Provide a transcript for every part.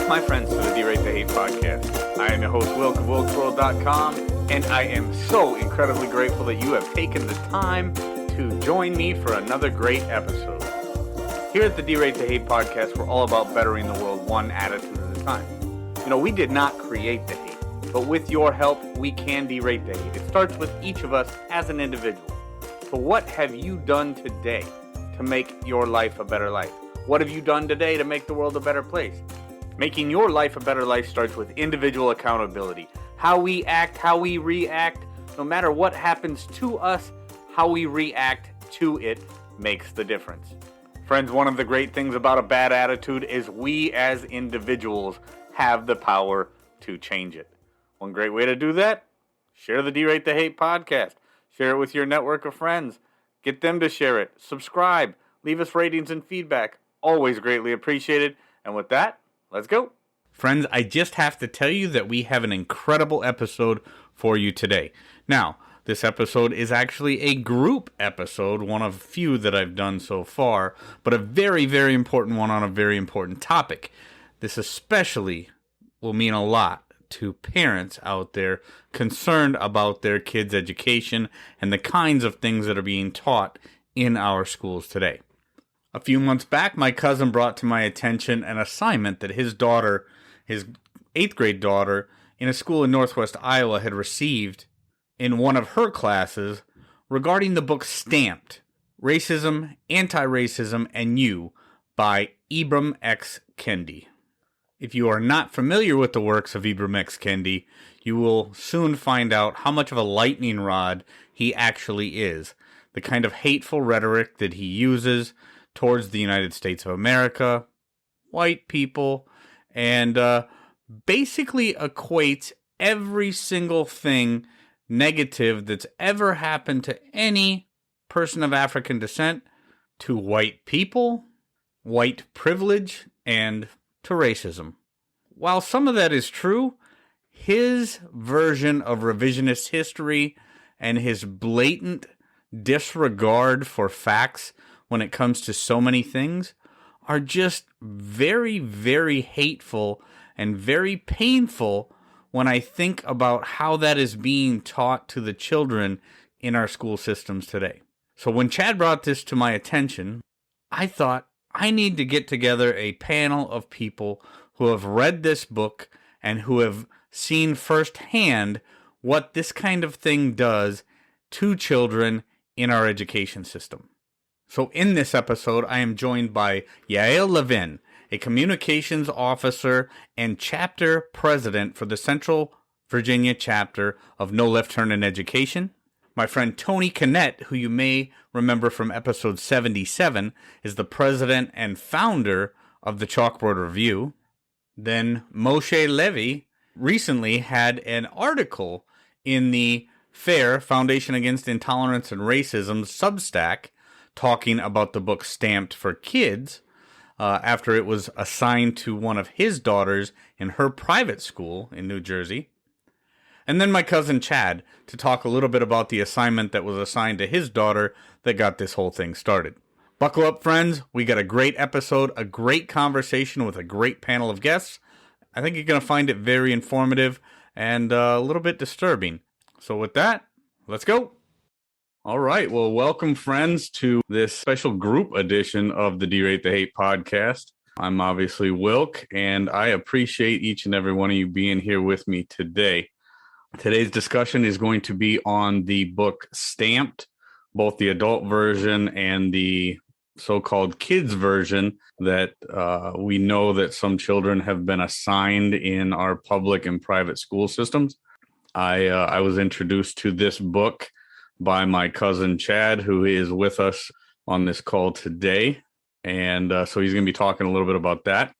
back, my friends, to the D-Rate the Hate podcast. I am your host, Wilk of WilkWorld.com, and I am so incredibly grateful that you have taken the time to join me for another great episode. Here at the D-Rate the Hate podcast, we're all about bettering the world one attitude at a time. You know, we did not create the hate, but with your help, we can derate the hate. It starts with each of us as an individual. So what have you done today to make your life a better life? What have you done today to make the world a better place? Making your life a better life starts with individual accountability. How we act, how we react, no matter what happens to us, how we react to it makes the difference. Friends, one of the great things about a bad attitude is we as individuals have the power to change it. One great way to do that, share the D-Rate the Hate podcast. Share it with your network of friends. Get them to share it. Subscribe. Leave us ratings and feedback. Always greatly appreciated. And with that, let's go. Friends, I just have to tell you that we have an incredible episode for you today. Now, this episode is actually a group episode, one of few that I've done so far, but a very, very important one on a very important topic. This especially will mean a lot to parents out there concerned about their kids' education and the kinds of things that are being taught in our schools today. A few months back, my cousin brought to my attention an assignment that his daughter, his 8th grade daughter, in a school in Northwest Iowa had received in one of her classes regarding the book Stamped, Racism, Antiracism, and You by Ibram X. Kendi. If you are not familiar with the works of Ibram X. Kendi, you will soon find out how much of a lightning rod he actually is, the kind of hateful rhetoric that he uses towards the United States of America, white people, and basically equates every single thing negative that's ever happened to any person of African descent to white people, white privilege, and to racism. While some of that is true, his version of revisionist history and his blatant disregard for facts when it comes to so many things are just very, very hateful and very painful when I think about how that is being taught to the children in our school systems today. So when Chad brought this to my attention, I thought I need to get together a panel of people who have read this book and who have seen firsthand what this kind of thing does to children in our education system. So in this episode, I am joined by Yael Levin, a communications officer and chapter president for the Central Virginia chapter of No Left Turn in Education. My friend Tony Kinnett, who you may remember from episode 77, is the president and founder of the Chalkboard Review. Then Moshe Levy recently had an article in the FAIR, Foundation Against Intolerance and Racism Substack, talking about the book Stamped for Kids, after it was assigned to one of his daughters in her private school in New Jersey. And then my cousin Chad to talk a little bit about the assignment that was assigned to his daughter that got this whole thing started. Buckle up, friends. We got a great episode, a great conversation with a great panel of guests. I think you're going to find it very informative and a little bit disturbing. So with that, let's go. All right. Well, welcome, friends, to this special group edition of the D-Rate the Hate podcast. I'm obviously Wilk, and I appreciate each and every one of you being here with me today. Today's discussion is going to be on the book Stamped, both the adult version and the so-called kids version that we know that some children have been assigned in our public and private school systems. I was introduced to this book by my cousin Chad, who is with us on this call today. And so he's going to be talking a little bit about that.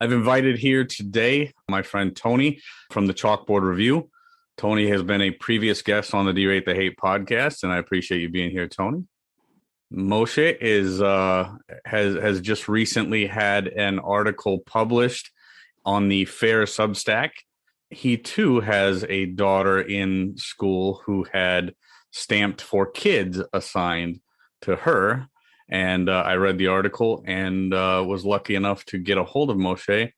I've invited here today my friend Tony from the Chalkboard Review. Tony has been a previous guest on the D-Rate the Hate podcast, and I appreciate you being here, Tony. Moshe has just recently had an article published on the FAIR Substack. He too has a daughter in school who had Stamped for Kids assigned to her, and I read the article and was lucky enough to get a hold of Moshe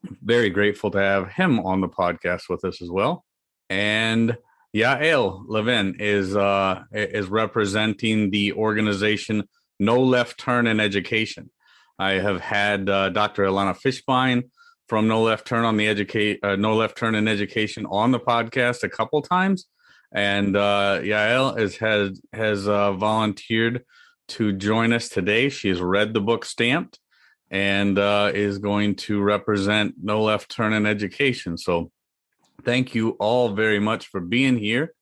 Very grateful to have him on the podcast with us as well. And Yael Levin is representing the organization No Left Turn in Education. I have had Dr. Ilana Fishbein from No Left Turn No Left Turn in Education on the podcast a couple times, and Yael has volunteered to join us today. She's read the book Stamped and is going to represent No Left Turn in Education. So thank you all very much for being here.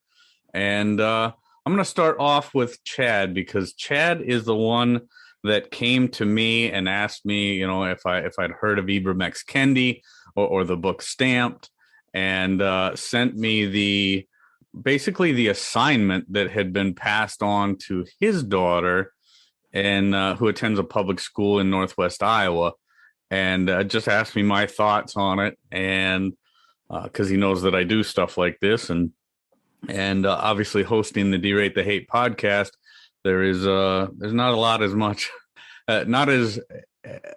And I'm going to start off with Chad, because Chad is the one that came to me and asked me, if I'd heard of Ibram X. Kendi or the book Stamped, and sent me basically the assignment that had been passed on to his daughter, and who attends a public school in Northwest Iowa, and just asked me my thoughts on it, and because he knows that I do stuff like this, and obviously hosting the Derate the Hate podcast, there's not a lot as much, not as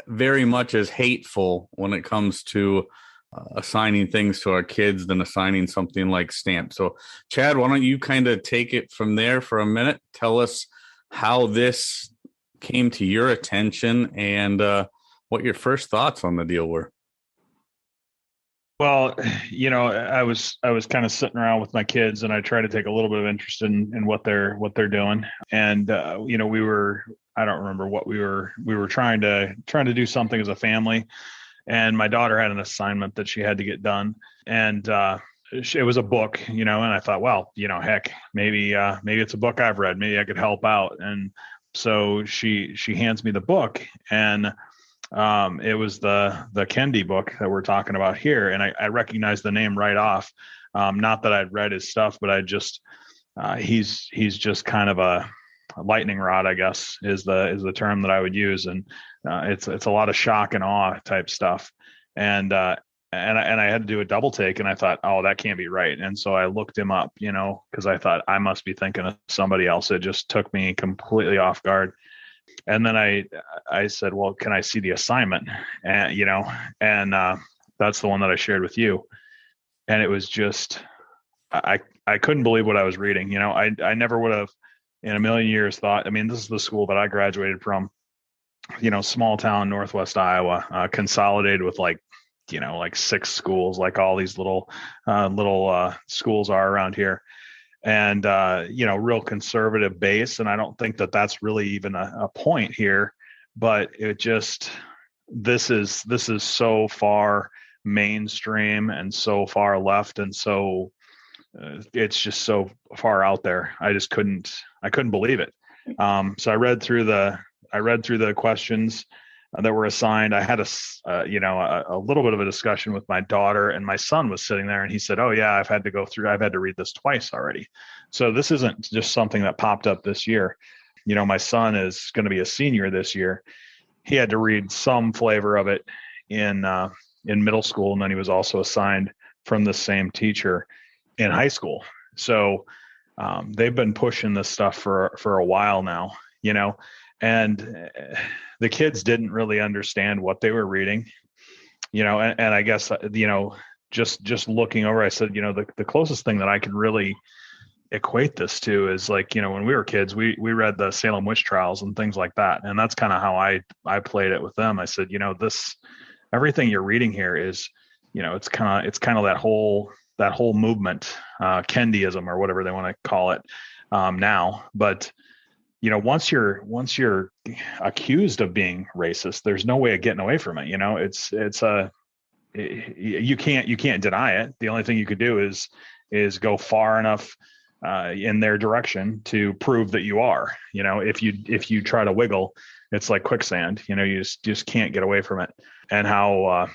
very much as hateful when it comes to assigning things to our kids than assigning something like Stamp. So, Chad, why don't you kind of take it from there for a minute? Tell us how this came to your attention and what your first thoughts on the deal were. Well, I was kind of sitting around with my kids, and I try to take a little bit of interest in what they're doing. And we were, I don't remember what we were trying to do something as a family. And my daughter had an assignment that she had to get done, and it was a book, and I thought, well, heck, maybe it's a book I've read, maybe I could help out. And so she hands me the book, and it was the Kendi book that we're talking about here. And I recognized the name right off. Not that I'd read his stuff, but I just, he's just kind of a lightning rod, I guess, is the term that I would use. And it's a lot of shock and awe type stuff. And I had to do a double take, and I thought, oh, that can't be right. And so I looked him up, because I thought I must be thinking of somebody else. It just took me completely off guard. And then I said, well, can I see the assignment? And that's the one that I shared with you. And it was just, I couldn't believe what I was reading. I never would have in a million years thought, this is the school that I graduated from, small town, Northwest Iowa, consolidated with like 6 schools, like all these little schools are around here. And, real conservative base. And I don't think that that's really even a point here, but it just, this is so far mainstream and so far left. And so it's just so far out there. I couldn't believe it. So I read through the questions that were assigned. I had a little bit of a discussion with my daughter, and my son was sitting there, and he said, oh yeah, I've had to read this twice already. So this isn't just something that popped up this year. My son is going to be a senior this year. He had to read some flavor of it in middle school. And then he was also assigned from the same teacher in high school. So they've been pushing this stuff for a while now, and the kids didn't really understand what they were reading, and I guess, just looking over, I said, the closest thing that I can really equate this to is like, when we were kids, we read the Salem witch trials and things like that. And that's kind of how I played it with them. I said, everything you're reading here is, it's kind of that whole movement, Kendiism or whatever they want to call it now. But once you're accused of being racist, there's no way of getting away from it. You can't deny it. The only thing you could do is go far enough in their direction to prove that you are. If you try to wiggle, it's like quicksand. You just can't get away from it. And how I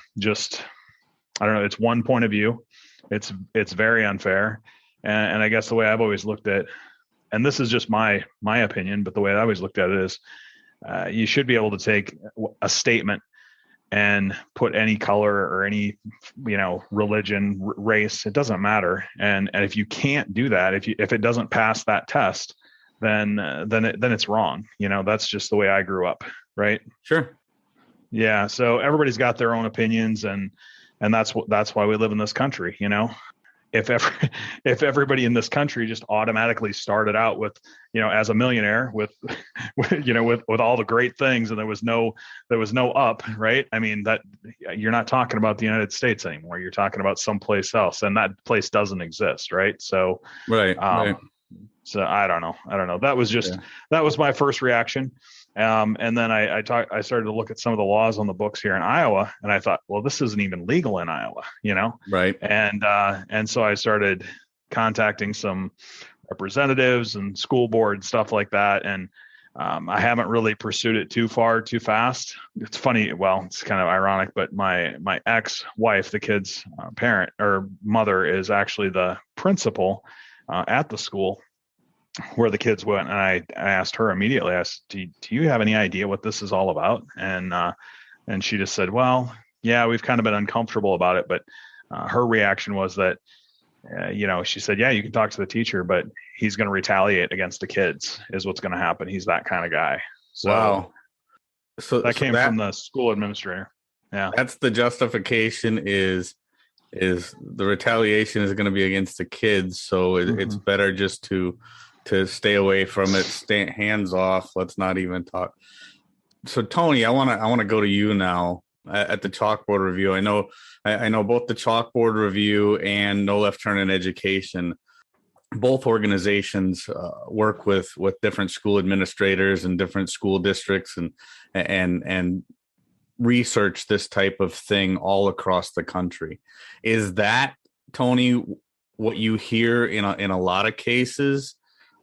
don't know. It's one point of view. It's very unfair. And I guess the way I've always looked at, and this is just my opinion, but the way I always looked at it is, you should be able to take a statement and put any color or any, religion, race, it doesn't matter. And if you can't do that, if it doesn't pass that test, then it's wrong. That's just the way I grew up. Right. Sure. Yeah. So everybody's got their own opinions, and And that's why we live in this country. If if everybody in this country just automatically started out with, as a millionaire with with all the great things, and there was no up, right? I mean, that you're not talking about the United States anymore. You're talking about someplace else, and that place doesn't exist, right? So right. So I don't know. That was my first reaction. And then I started to look at some of the laws on the books here in Iowa, and I thought, well, this isn't even legal in Iowa, Right. And so I started contacting some representatives and school board stuff like that. And I haven't really pursued it too fast. It's funny. Well, it's kind of ironic, but my ex-wife, the kid's parent or mother, is actually the principal at the school where the kids went. And I asked her immediately, I asked, do you have any idea what this is all about? And she just said, well, yeah, we've kind of been uncomfortable about it. But her reaction was that, she said, yeah, you can talk to the teacher, but he's going to retaliate against the kids is what's going to happen. He's that kind of guy. So wow. So that came from the school administrator. Yeah. That's the justification is the retaliation is going to be against the kids. So it's better just to stay away from it, stay hands off. Let's not even talk. So Tony, I want to go to you now at the Chalkboard Review. I know both the Chalkboard Review and No Left Turn in Education, both organizations work with different school administrators and different school districts and research this type of thing all across the country. Is that, Tony, what you hear in a lot of cases?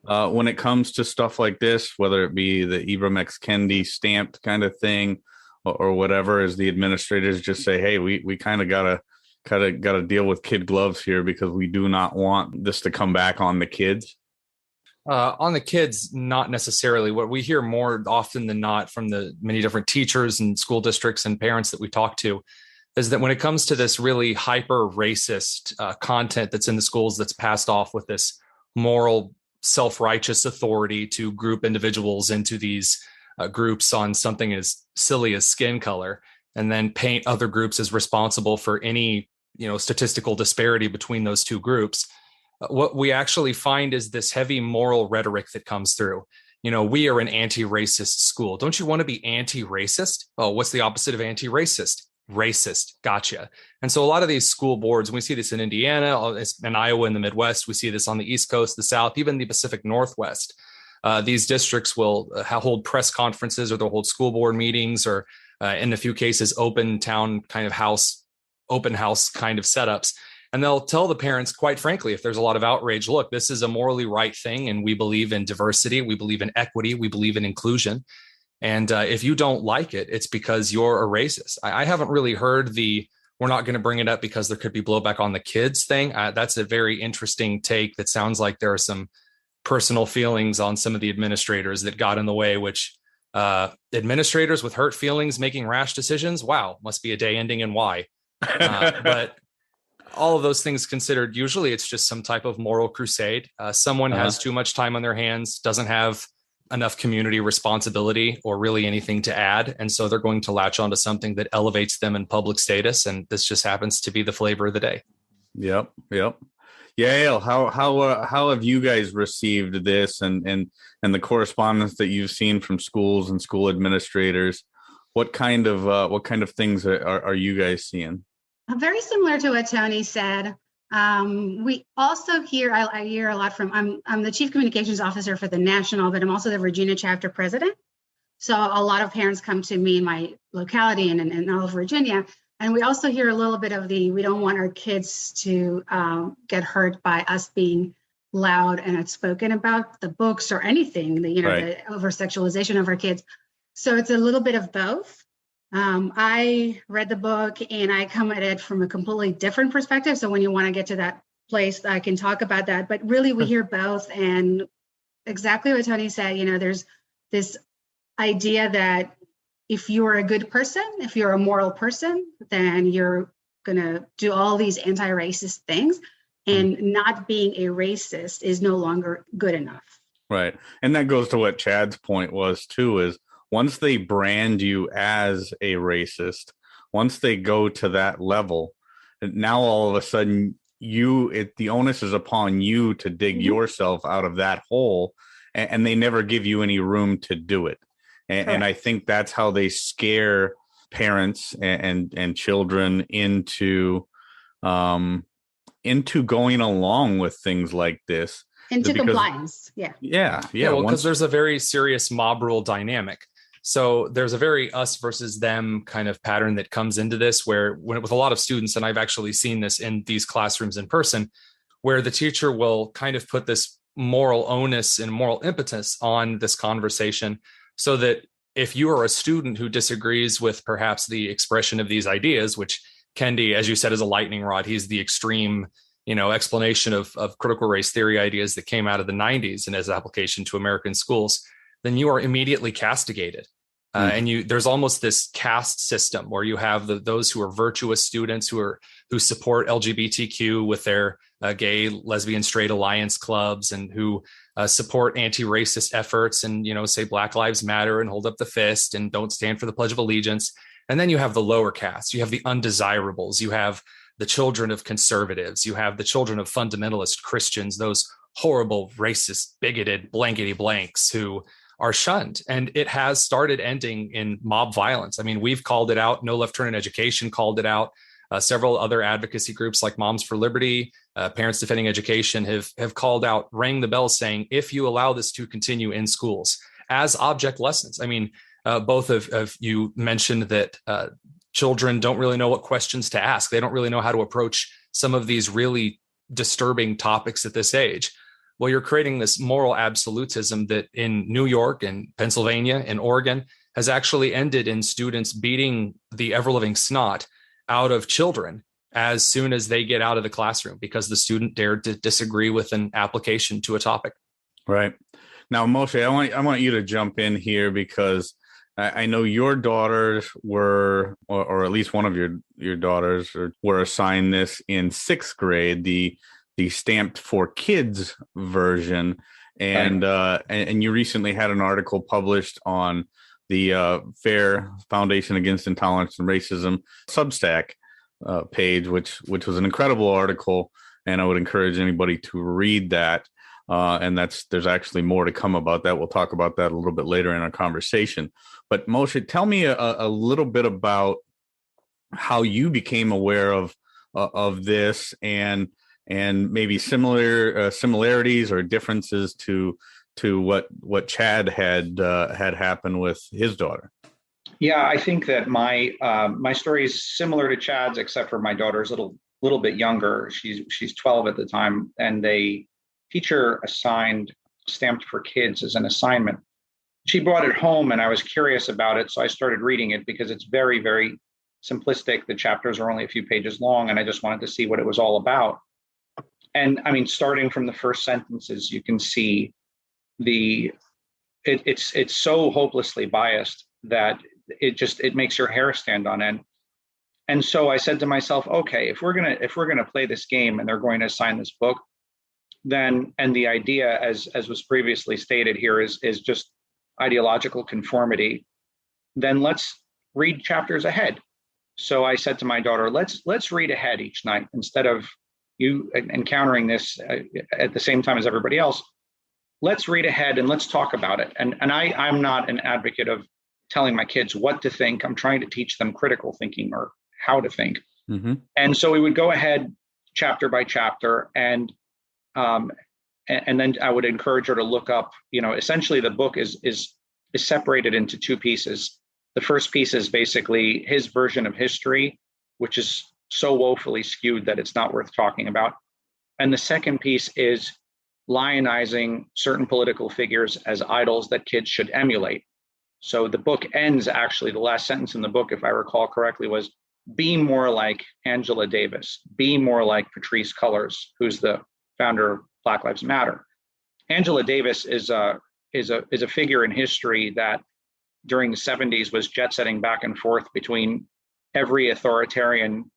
When it comes to stuff like this, whether it be the Ibram X Kendi stamped kind of thing or whatever, as the administrators just say, hey, we kind of gotta deal with kid gloves here because we do not want this to come back on the kids. On the kids, not necessarily. What we hear more often than not from the many different teachers and school districts and parents that we talk to is that when it comes to this really hyper racist content that's in the schools that's passed off with this moral self-righteous authority to group individuals into these groups on something as silly as skin color, and then paint other groups as responsible for any statistical disparity between those two groups. What we actually find is this heavy moral rhetoric that comes through. We are an anti-racist school. Don't you want to be anti-racist? Oh, what's the opposite of anti-racist? Racist. Gotcha. And so a lot of these school boards, we see this in Indiana, in Iowa, in the Midwest, we see this on the East Coast, the South, even the Pacific Northwest. These districts will hold press conferences, or they'll hold school board meetings, or in a few cases, open town kind of open house kind of setups. And they'll tell the parents, quite frankly, if there's a lot of outrage, look, this is a morally right thing. And we believe in diversity. We believe in equity. We believe in inclusion. And if you don't like it, it's because you're a racist. I haven't really heard we're not going to bring it up because there could be blowback on the kids thing. That's a very interesting take that sounds like there are some personal feelings on some of the administrators that got in the way, which administrators with hurt feelings making rash decisions. Wow, must be a day ending in Y. But all of those things considered, usually it's just some type of moral crusade. Someone has too much time on their hands, doesn't have enough community responsibility or really anything to add. And so they're going to latch onto something that elevates them in public status. And this just happens to be the flavor of the day. Yep. Yael, how have you guys received this and the correspondence that you've seen from schools and school administrators? What kind of things are you guys seeing? Very similar to what Tony said. We also I hear a lot from, I'm the chief communications officer for the national, but I'm also the Virginia chapter president. So a lot of parents come to me in my locality and in all of Virginia. And we also hear a little bit of we don't want our kids to get hurt by us being loud and outspoken about the books or anything, the over-sexualization of our kids. So it's a little bit of both. I read the book and I come at it from a completely different perspective. So when you want to get to that place, I can talk about that. But really, we hear both. And exactly what Tony said, there's this idea that if you're a good person, if you're a moral person, then you're going to do all these anti-racist things. And not being a racist is no longer good enough. Right. And that goes to what Chad's point was, too, is once they brand you as a racist, once they go to that level, now all of a sudden the onus is upon you to dig yourself out of that hole, and they never give you any room to do it. And I think that's how they scare parents and children into going along with things like this. Into compliance. Yeah. Well, because there's a very serious mob rule dynamic. So there's a very us versus them kind of pattern that comes into this, where with a lot of students, and I've actually seen this in these classrooms in person, where the teacher will kind of put this moral onus and moral impetus on this conversation, so that if you are a student who disagrees with perhaps the expression of these ideas, which Kendi, as you said, is a lightning rod. He's the extreme, explanation of critical race theory ideas that came out of the 90s and as application to American schools, then you are immediately castigated. And there's almost this caste system where you have those who are virtuous students who support LGBTQ with their gay, lesbian, straight alliance clubs, and who support anti-racist efforts and, say Black Lives Matter and hold up the fist and don't stand for the Pledge of Allegiance. And then you have the lower caste, you have the undesirables, you have the children of conservatives, you have the children of fundamentalist Christians, those horrible, racist, bigoted, blankety blanks who are shunned. And it has started ending in mob violence. I mean, we've called it out. No Left Turn in Education called it out. Several other advocacy groups like Moms for Liberty, Parents Defending Education have called out, rang the bell saying, if you allow this to continue in schools as object lessons. I mean, both of you mentioned that children don't really know what questions to ask. They don't really know how to approach some of these really disturbing topics at this age. Well, you're creating this moral absolutism that in New York and Pennsylvania and Oregon has actually ended in students beating the ever-living snot out of children as soon as they get out of the classroom because the student dared to disagree with an application to a topic. Right. Now, Moshe, I want you to jump in here because I know your daughters were, or at least one of your daughters were assigned this in 6th grade, the Stamped for Kids version. And you recently had an article published on the FAIR Foundation Against Intolerance and Racism Substack page, which was an incredible article. And I would encourage anybody to read that. And there's actually more to come about that. We'll talk about that a little bit later in our conversation. But Moshe, tell me a little bit about how you became aware of this and maybe similarities or differences to what Chad had happened with his daughter. Yeah, I think that my story is similar to Chad's, except for my daughter's a little bit younger. She's 12 at the time, and the teacher assigned Stamped for Kids as an assignment. She brought it home, and I was curious about it, so I started reading it because it's very, very simplistic. The chapters are only a few pages long, and I just wanted to see what it was all about. And I mean, starting from the first sentences, you can see it's so hopelessly biased that it makes your hair stand on end. And so I said to myself, okay, if we're gonna play this game and they're going to assign this book, then, and the idea as was previously stated here is just ideological conformity, then let's read chapters ahead. So I said to my daughter, let's read ahead each night instead of you encountering this at the same time as everybody else. Let's read ahead and let's talk about it. And I'm not an advocate of telling my kids what to think. I'm trying to teach them critical thinking or how to think. Mm-hmm. And so we would go ahead chapter by chapter, and then I would encourage her to look up, essentially the book is separated into 2 pieces. The first piece is basically his version of history, which is so woefully skewed that it's not worth talking about. And the second piece is lionizing certain political figures as idols that kids should emulate. So the book ends, actually, the last sentence in the book, if I recall correctly, was be more like Angela Davis, be more like Patrisse Cullors, who's the founder of Black Lives Matter. Angela Davis is a figure in history that during the 70s was jet-setting back and forth between every authoritarian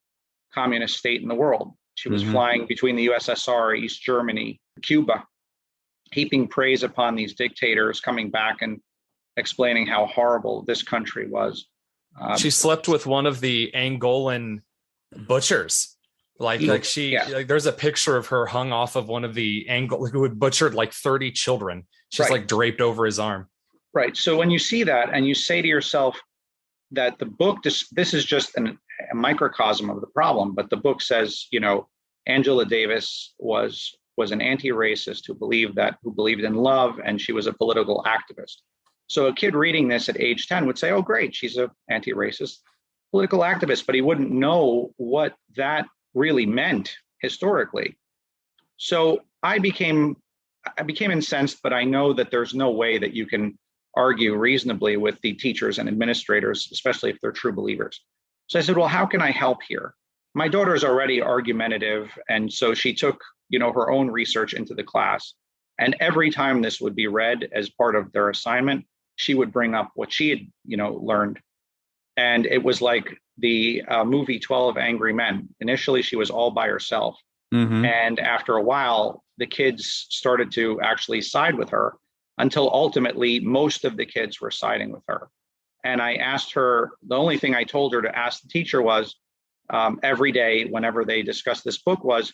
communist state in the world. She was flying between the USSR, East Germany, Cuba, heaping praise upon these dictators, coming back and explaining how horrible this country was. She slept with one of the Angolan butchers. Like there's a picture of her hung off of one of the who had butchered like 30 children. She's like draped over his arm. Right. So when you see that and you say to yourself that the book, this is just a microcosm of the problem, but the book says, Angela Davis was an anti-racist who believed in love, and she was a political activist. So a kid reading this at age 10 would say, oh, great, she's an anti-racist political activist, but he wouldn't know what that really meant historically. So I became incensed, but I know that there's no way that you can argue reasonably with the teachers and administrators, especially if they're true believers. So I said, well, how can I help here? My daughter is already argumentative, and so she took, her own research into the class. And every time this would be read as part of their assignment, she would bring up what she had, learned. And it was like the movie 12 Angry Men. Initially, she was all by herself. Mm-hmm. And after a while, the kids started to actually side with her until ultimately most of the kids were siding with her. And I asked her, the only thing I told her to ask the teacher was every day, whenever they discussed this book, was,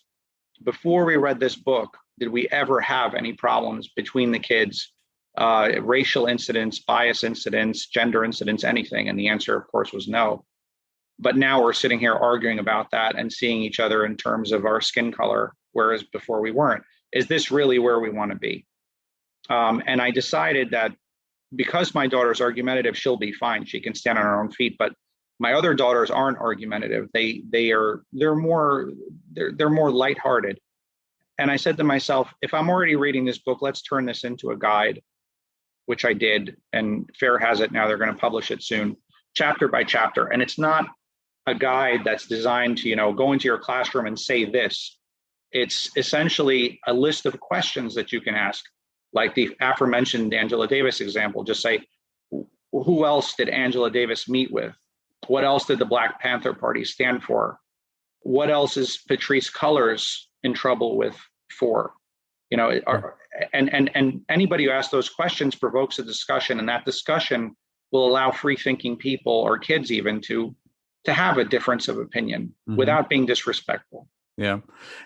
before we read this book, did we ever have any problems between the kids, racial incidents, bias incidents, gender incidents, anything? And the answer, of course, was no. But now we're sitting here arguing about that and seeing each other in terms of our skin color, whereas before we weren't. Is this really where we want to be? And I decided that because my daughter's argumentative, she'll be fine. She can stand on her own feet. But my other daughters aren't argumentative. They're more lighthearted. And I said to myself, if I'm already reading this book, let's turn this into a guide, which I did. And FAIR has it now. They're going to publish it soon, chapter by chapter. And it's not a guide that's designed to, go into your classroom and say this. It's essentially a list of questions that you can ask, like the aforementioned Angela Davis example. Just say, who else did Angela Davis meet with? What else did the Black Panther Party stand for? What else is Patrisse Cullors in trouble with for? And anybody who asks those questions provokes a discussion, and that discussion will allow free-thinking people, or kids even, to have a difference of opinion without being disrespectful. Yeah.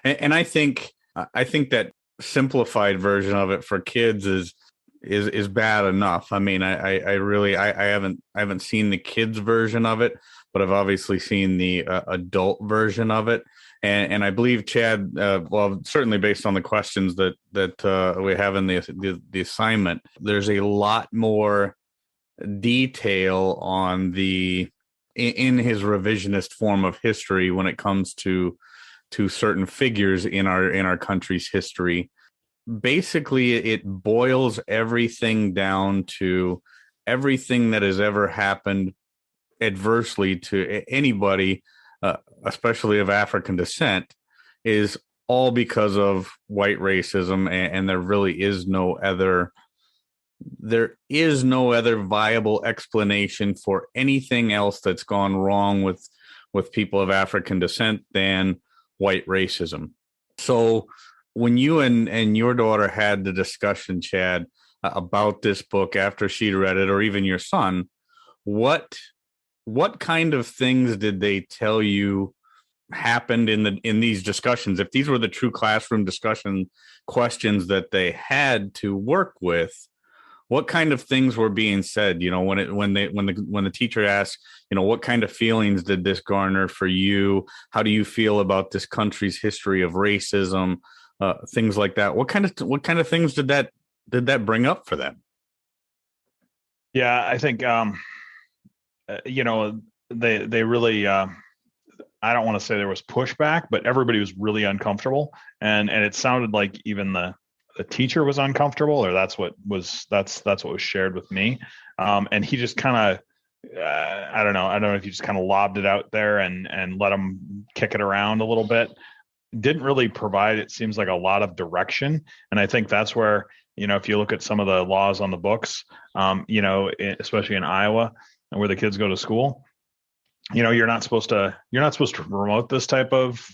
And I think that simplified version of it for kids is bad enough. I mean, I haven't seen the kids version of it, but I've obviously seen the adult version of it. And I believe, Chad, certainly based on the questions that we have in the assignment, there's a lot more detail on in his revisionist form of history when it comes to certain figures in our country's history. Basically, it boils everything down to everything that has ever happened adversely to anybody, especially of African descent, is all because of white racism, and there really is no other viable explanation for anything else that's gone wrong with people of African descent than white racism. So when you and your daughter had the discussion, Chad, about this book after she'd read it, or even your son, what kind of things did they tell you happened in these discussions? If these were the true classroom discussion questions that they had to work with, what kind of things were being said? When the teacher asked, what kind of feelings did this garner for you? How do you feel about this country's history of racism? Things like that. What kind of things did that bring up for them? Yeah, I think they really. I don't want to say there was pushback, but everybody was really uncomfortable, and it sounded like even the teacher was uncomfortable, or that's what was shared with me. And he just kind of, I don't know if he just kind of lobbed it out there and let him kick it around a little bit. Didn't really provide, it seems like, a lot of direction. And I think that's where, if you look at some of the laws on the books, especially in Iowa, where the kids go to school, you're not supposed to promote this type of,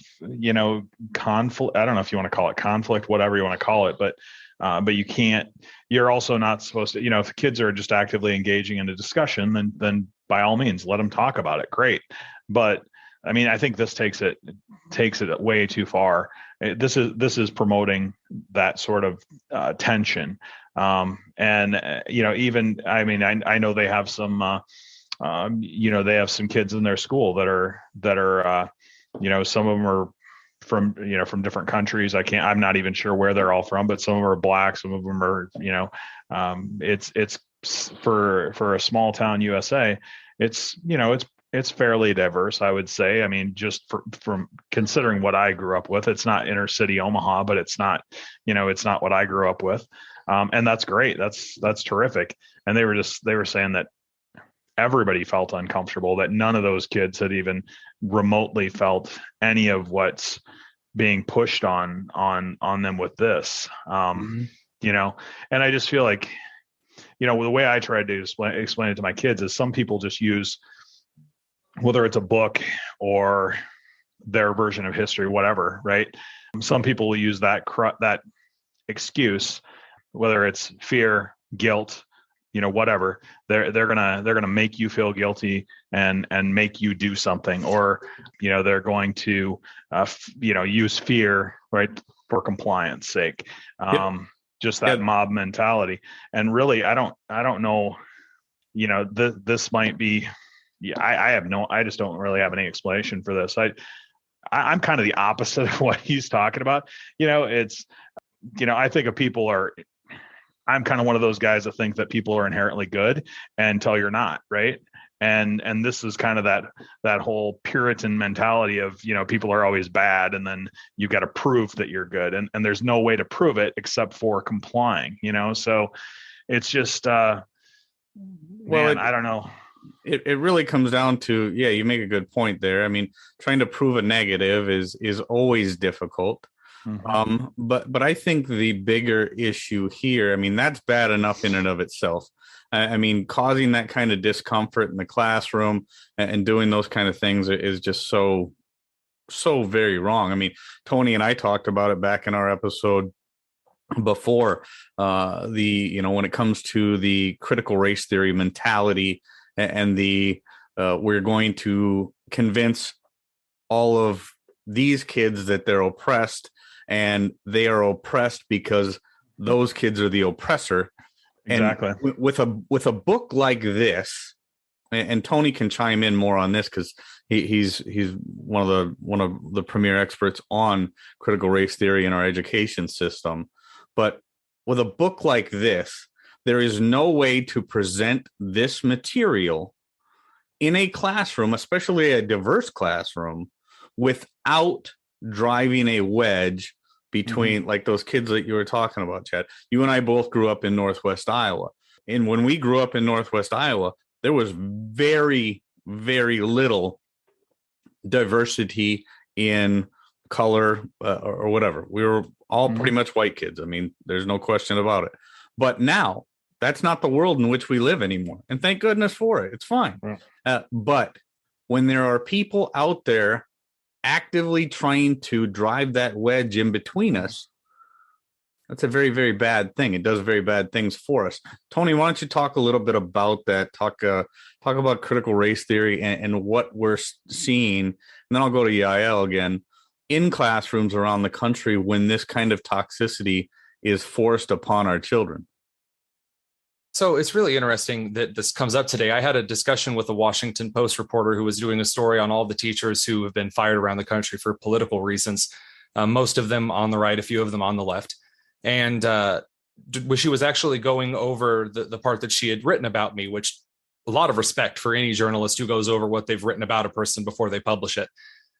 conflict. I don't know if you want to call it conflict, whatever you want to call it, but you can't, you're also not supposed to, if kids are just actively engaging in a discussion, then by all means, let them talk about it. Great. But I mean, I think this takes it way too far. This is promoting that sort of tension. And even, I mean, I know they have some, they have some kids in their school that are, some of them are from different countries. I'm not even sure where they're all from, but some of them are black, some of them are, it's for a small town USA, it's fairly diverse, I would say. I mean, just from considering what I grew up with, it's not inner city Omaha, but it's not what I grew up with. And that's great. That's terrific. And they were saying that everybody felt uncomfortable, that none of those kids had even remotely felt any of what's being pushed on them with this. And I just feel like, the way I tried to explain it to my kids is some people just use, whether it's a book or their version of history, whatever, right? Some people will use that excuse, whether it's fear, guilt, whatever. They're gonna make you feel guilty and make you do something, or they're going to use fear, right, for compliance sake. Just that mob mentality. And really, I don't know. This might be. Yeah, I just don't really have any explanation for this. I'm kind of the opposite of what he's talking about. It's, I think of people I'm kind of one of those guys that think that people are inherently good until you're not, right? And this is kind of that whole Puritan mentality of, people are always bad, and then you've got to prove that you're good. And there's no way to prove it except for complying, so it's just, I don't know. It really comes down to, you make a good point there. I mean, trying to prove a negative is always difficult. Mm-hmm. But I think the bigger issue here, I mean, that's bad enough in and of itself. I mean, causing that kind of discomfort in the classroom and doing those kind of things is just so very wrong. I mean, Tony and I talked about it back in our episode before, when it comes to the critical race theory mentality and we're going to convince all of these kids that they're oppressed, and they are oppressed because those kids are the oppressor. Exactly. And with a book like this, and Tony can chime in more on this because he's one of the premier experts on critical race theory in our education system. But with a book like this, there is no way to present this material in a classroom, especially a diverse classroom, without driving a wedge between, like those kids that you were talking about, Chad. You and I both grew up in Northwest Iowa. And when we grew up in Northwest Iowa, there was very, very little diversity in color or whatever. We were all pretty much white kids. I mean, there's no question about it. But now, that's not the world in which we live anymore. And thank goodness for it. It's fine. But when there are people out there actively trying to drive that wedge in between us, that's a very, very bad thing. It does very bad things for us. Tony, why don't you talk a little bit about that? Talk about critical race theory and what we're seeing. And then I'll go to Yael again in classrooms around the country when this kind of toxicity is forced upon our children. So it's really interesting that this comes up today. I had a discussion with a Washington Post reporter who was doing a story on all the teachers who have been fired around the country for political reasons, most of them on the right, a few of them on the left. And she was actually going over the part that she had written about me, which a lot of respect for any journalist who goes over what they've written about a person before they publish it.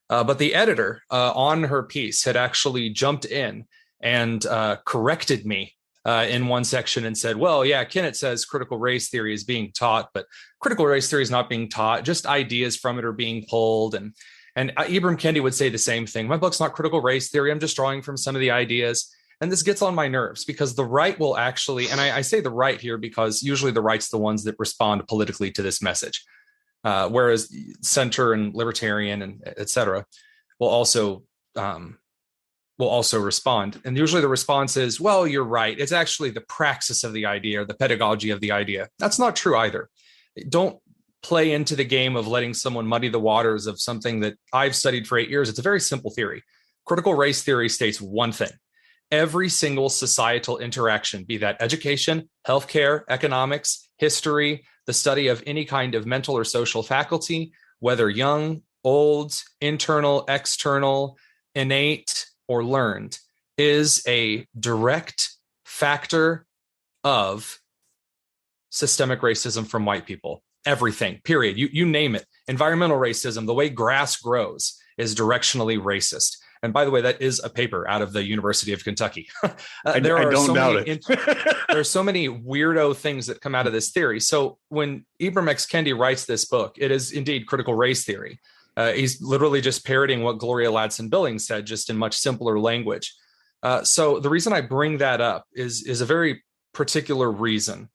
But the editor on her piece had actually jumped in and corrected me in one section and said, well, yeah, Kennett says critical race theory is being taught, but critical race theory is not being taught. Just ideas from it are being pulled. And Ibram Kendi would say the same thing. My book's not critical race theory. I'm just drawing from some of the ideas. And this gets on my nerves because the right will actually, and I say the right here because usually the right's the ones that respond politically to this message, whereas center and libertarian and et cetera will also respond. And usually the response is, well, you're right. It's actually the praxis of the idea or the pedagogy of the idea. That's not true either. Don't play into the game of letting someone muddy the waters of something that I've studied for 8 years. It's a very simple theory. Critical race theory states one thing. Every single societal interaction, be that education, healthcare, economics, history, the study of any kind of mental or social faculty, whether young, old, internal, external, innate, or learned, is a direct factor of systemic racism from white people. Everything, period. You name it. Environmental racism, the way grass grows, is directionally racist. And by the way, that is a paper out of the University of Kentucky. I don't doubt it. There are so many weirdo things that come out of this theory. So when Ibram X. Kendi writes this book, it is indeed critical race theory. He's literally just parroting what Gloria Ladson-Billings said, just in much simpler language. So the reason I bring that up is a very particular reason.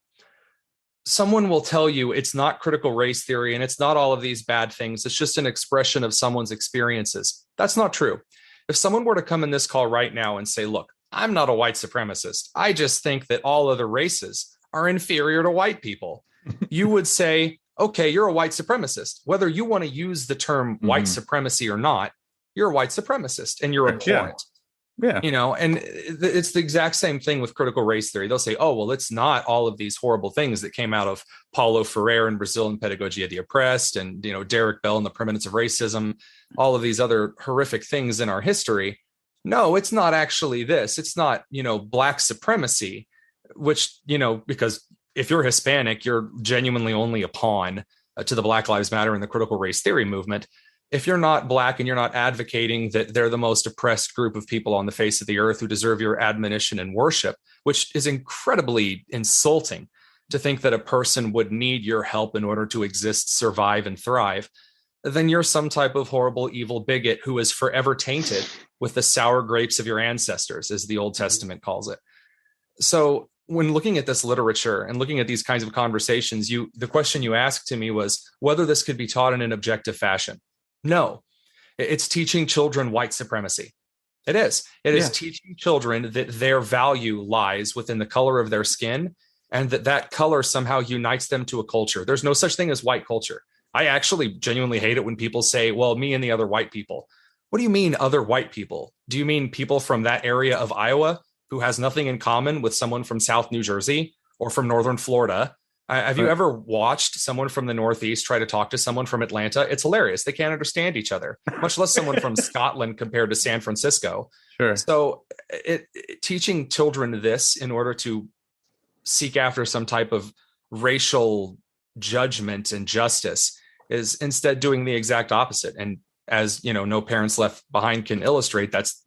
Someone will tell you it's not critical race theory and it's not all of these bad things. It's just an expression of someone's experiences. That's not true. If someone were to come in this call right now and say, look, I'm not a white supremacist. I just think that all other races are inferior to white people. You would say, okay, you're a white supremacist. Whether you want to use the term white supremacy or not, you're a white supremacist and you're abhorrent. Yeah. You know, and it's the exact same thing with critical race theory. They'll say, oh, well, it's not all of these horrible things that came out of Paulo Freire in Brazil and Pedagogia of the Oppressed and, you know, Derek Bell and the Permanence of Racism, all of these other horrific things in our history. No, it's not actually this. It's not, you know, black supremacy, which, you know, because if you're Hispanic, you're genuinely only a pawn to the Black Lives Matter and the critical race theory movement. If you're not black and you're not advocating that they're the most oppressed group of people on the face of the earth who deserve your admonition and worship, which is incredibly insulting to think that a person would need your help in order to exist, survive, and thrive, then you're some type of horrible, evil bigot who is forever tainted with the sour grapes of your ancestors, as the Old Testament calls it. So when looking at this literature and looking at these kinds of conversations, the question you asked to me was whether this could be taught in an objective fashion. No, it's teaching children white supremacy. It is. It is teaching children that their value lies within the color of their skin and that color somehow unites them to a culture. There's no such thing as white culture. I actually genuinely hate it when people say, well, me and the other white people. What do you mean other white people? Do you mean people from that area of Iowa who has nothing in common with someone from South New Jersey or from Northern Florida? Have you ever watched someone from the Northeast try to talk to someone from Atlanta? It's hilarious. They can't understand each other, much less someone from Scotland compared to San Francisco. Sure. So teaching children this in order to seek after some type of racial judgment and justice is instead doing the exact opposite. And as you know, No Parents Left Behind can illustrate, that's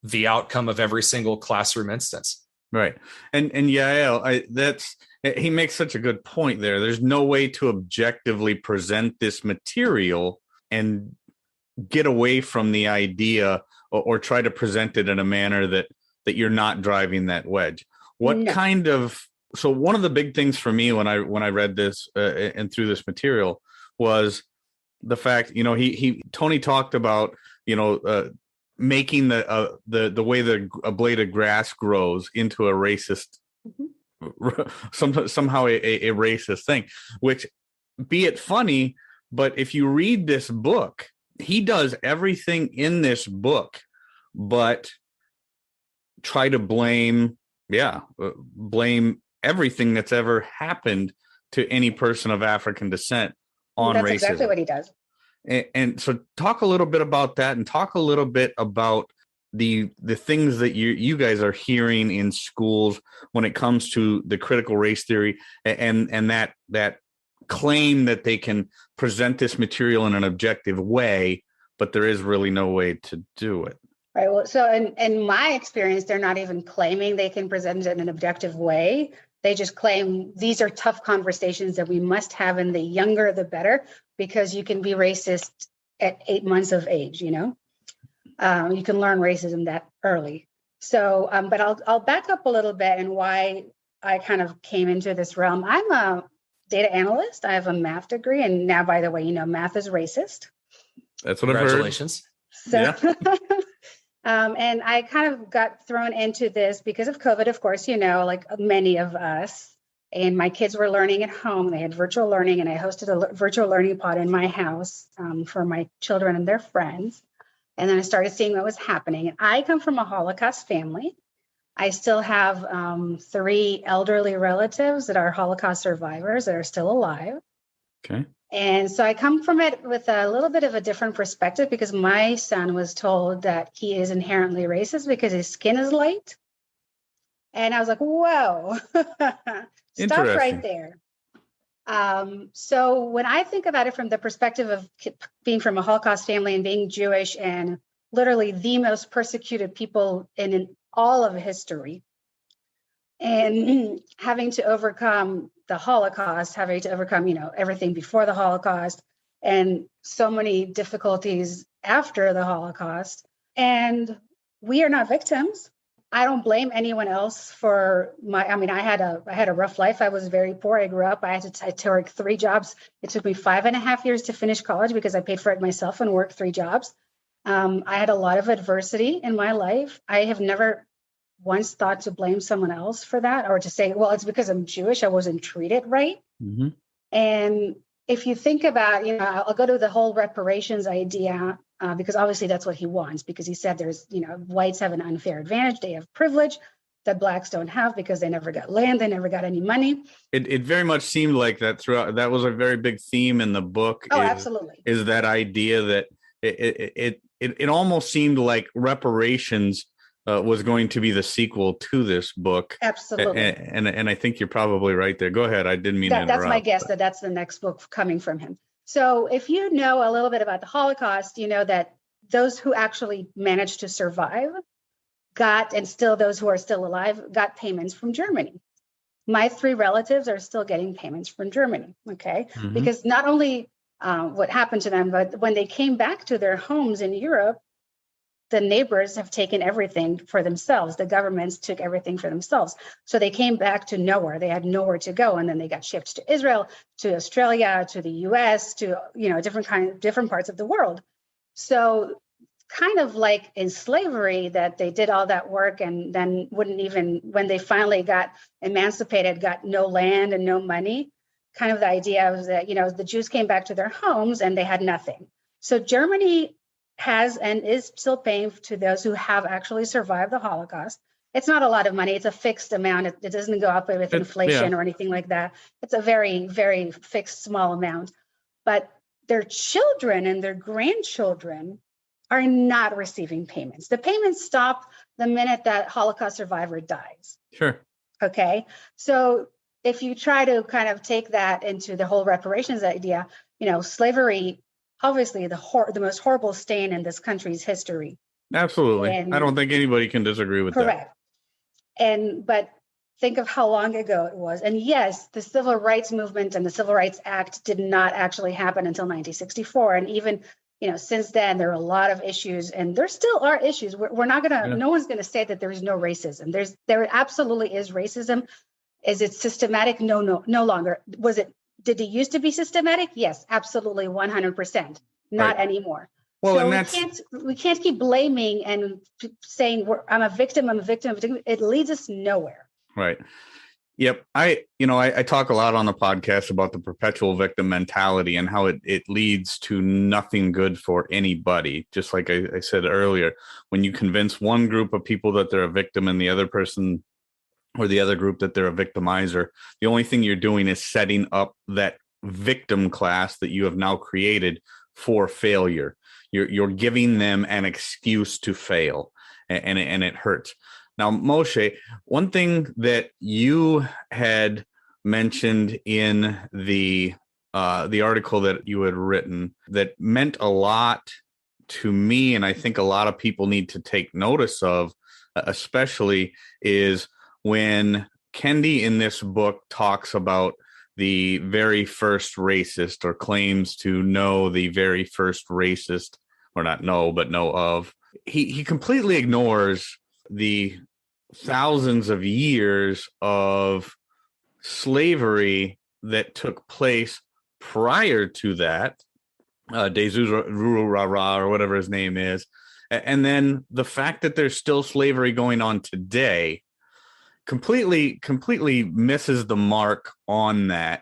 the outcome of every single classroom instance. Right. And Yael, he makes such a good point there. There's no way to objectively present this material and get away from the idea or try to present it in a manner that you're not driving that wedge. So one of the big things for me when I read this and through this material was the fact, you know, Tony talked about, you know, making the way a blade of grass grows into a racist, somehow a racist thing, which, be it funny, but if you read this book, he does everything in this book but try to blame everything that's ever happened to any person of African descent on racism. That's exactly what he does. And so talk a little bit about that, and talk a little bit about the things that you guys are hearing in schools when it comes to the critical race theory and that claim that they can present this material in an objective way, but there is really no way to do it. Right. Well, so in my experience, they're not even claiming they can present it in an objective way. They just claim these are tough conversations that we must have, and the younger, the better, because you can be racist at 8 months of age, you know? You can learn racism that early. So, but I'll back up a little bit and why I kind of came into this realm. I'm a data analyst. I have a math degree. And now, by the way, you know, math is racist. That's what Congratulations. I've heard. So, yeah. And I kind of got thrown into this because of COVID, of course, you know, like many of us. And my kids were learning at home. They had virtual learning, and I hosted a virtual learning pod in my house for my children and their friends. And then I started seeing what was happening. And I come from a Holocaust family. I still have 3 elderly relatives that are Holocaust survivors that are still alive. Okay. And so I come from it with a little bit of a different perspective, because my son was told that he is inherently racist because his skin is light. And I was like, whoa, stop right there. So when I think about it from the perspective of being from a Holocaust family and being Jewish and literally the most persecuted people in all of history, and having to overcome the Holocaust, having to overcome, everything before the Holocaust, and so many difficulties after the Holocaust. And we are not victims. I don't blame anyone else for I had a rough life. I was very poor. I grew up. I had to work 3 jobs. It took me 5.5 years to finish college because I paid for it myself and worked 3 jobs. I had a lot of adversity in my life. I have never once thought to blame someone else for that, or to say, well, it's because I'm Jewish, I wasn't treated right. Mm-hmm. And if you think about, I'll go to the whole reparations idea, because obviously that's what he wants, because he said there's, whites have an unfair advantage. They have privilege that blacks don't have because they never got land. They never got any money. It very much seemed like that throughout. That was a very big theme in the book. Oh, absolutely. Is that idea that it almost seemed like reparations was going to be the sequel to this book. Absolutely. And I think you're probably right there. Go ahead. I didn't mean to interrupt. That's my guess, that that's the next book coming from him. So if you know a little bit about the Holocaust, you know that those who actually managed to survive got, and still those who are still alive, got payments from Germany. My 3 relatives are still getting payments from Germany, okay? Mm-hmm. Because not only what happened to them, but when they came back to their homes in Europe, the neighbors have taken everything for themselves. The governments took everything for themselves. So they came back to nowhere. They had nowhere to go. And then they got shipped to Israel, to Australia, to the US, to, different parts of the world. So kind of like in slavery, that they did all that work and then wouldn't even, when they finally got emancipated, got no land and no money. Kind of the idea was that, the Jews came back to their homes and they had nothing. So Germany has and is still paying to those who have actually survived the Holocaust. It's not a lot of money. It's a fixed amount. It doesn't go up with inflation or anything like that. It's a very, very fixed small amount. But their children and their grandchildren are not receiving payments. The payments stop the minute that Holocaust survivor dies. Sure. Okay. So if you try to kind of take that into the whole reparations idea, slavery, obviously the most horrible stain in this country's history. Absolutely. And I don't think anybody can disagree with correct. that. But think of how long ago it was. And yes, the Civil Rights Movement and the Civil Rights Act did not actually happen until 1964. And even, since then, there are a lot of issues, and there still are issues. We're not going to, no one's going to say that there is no racism. There absolutely is racism. Is it systematic? No longer. Did it used to be systematic? Yes, absolutely, 100%. Not anymore. Well, so and we can't keep blaming and saying I'm a victim. It leads us nowhere. Right. Yep. I talk a lot on the podcast about the perpetual victim mentality and how it leads to nothing good for anybody. Just like I said earlier, when you convince one group of people that they're a victim and the other person or the other group that they're a victimizer, the only thing you're doing is setting up that victim class that you have now created for failure. You're giving them an excuse to fail, and it hurts. Now, Moshe, one thing that you had mentioned in the article that you had written that meant a lot to me, and I think a lot of people need to take notice of, especially, is when Kendi in this book talks about the very first racist, or claims to know the very first racist, or not know, but know of. He completely ignores the thousands of years of slavery that took place prior to that, Dezurara, or whatever his name is. And then the fact that there's still slavery going on today completely misses the mark on that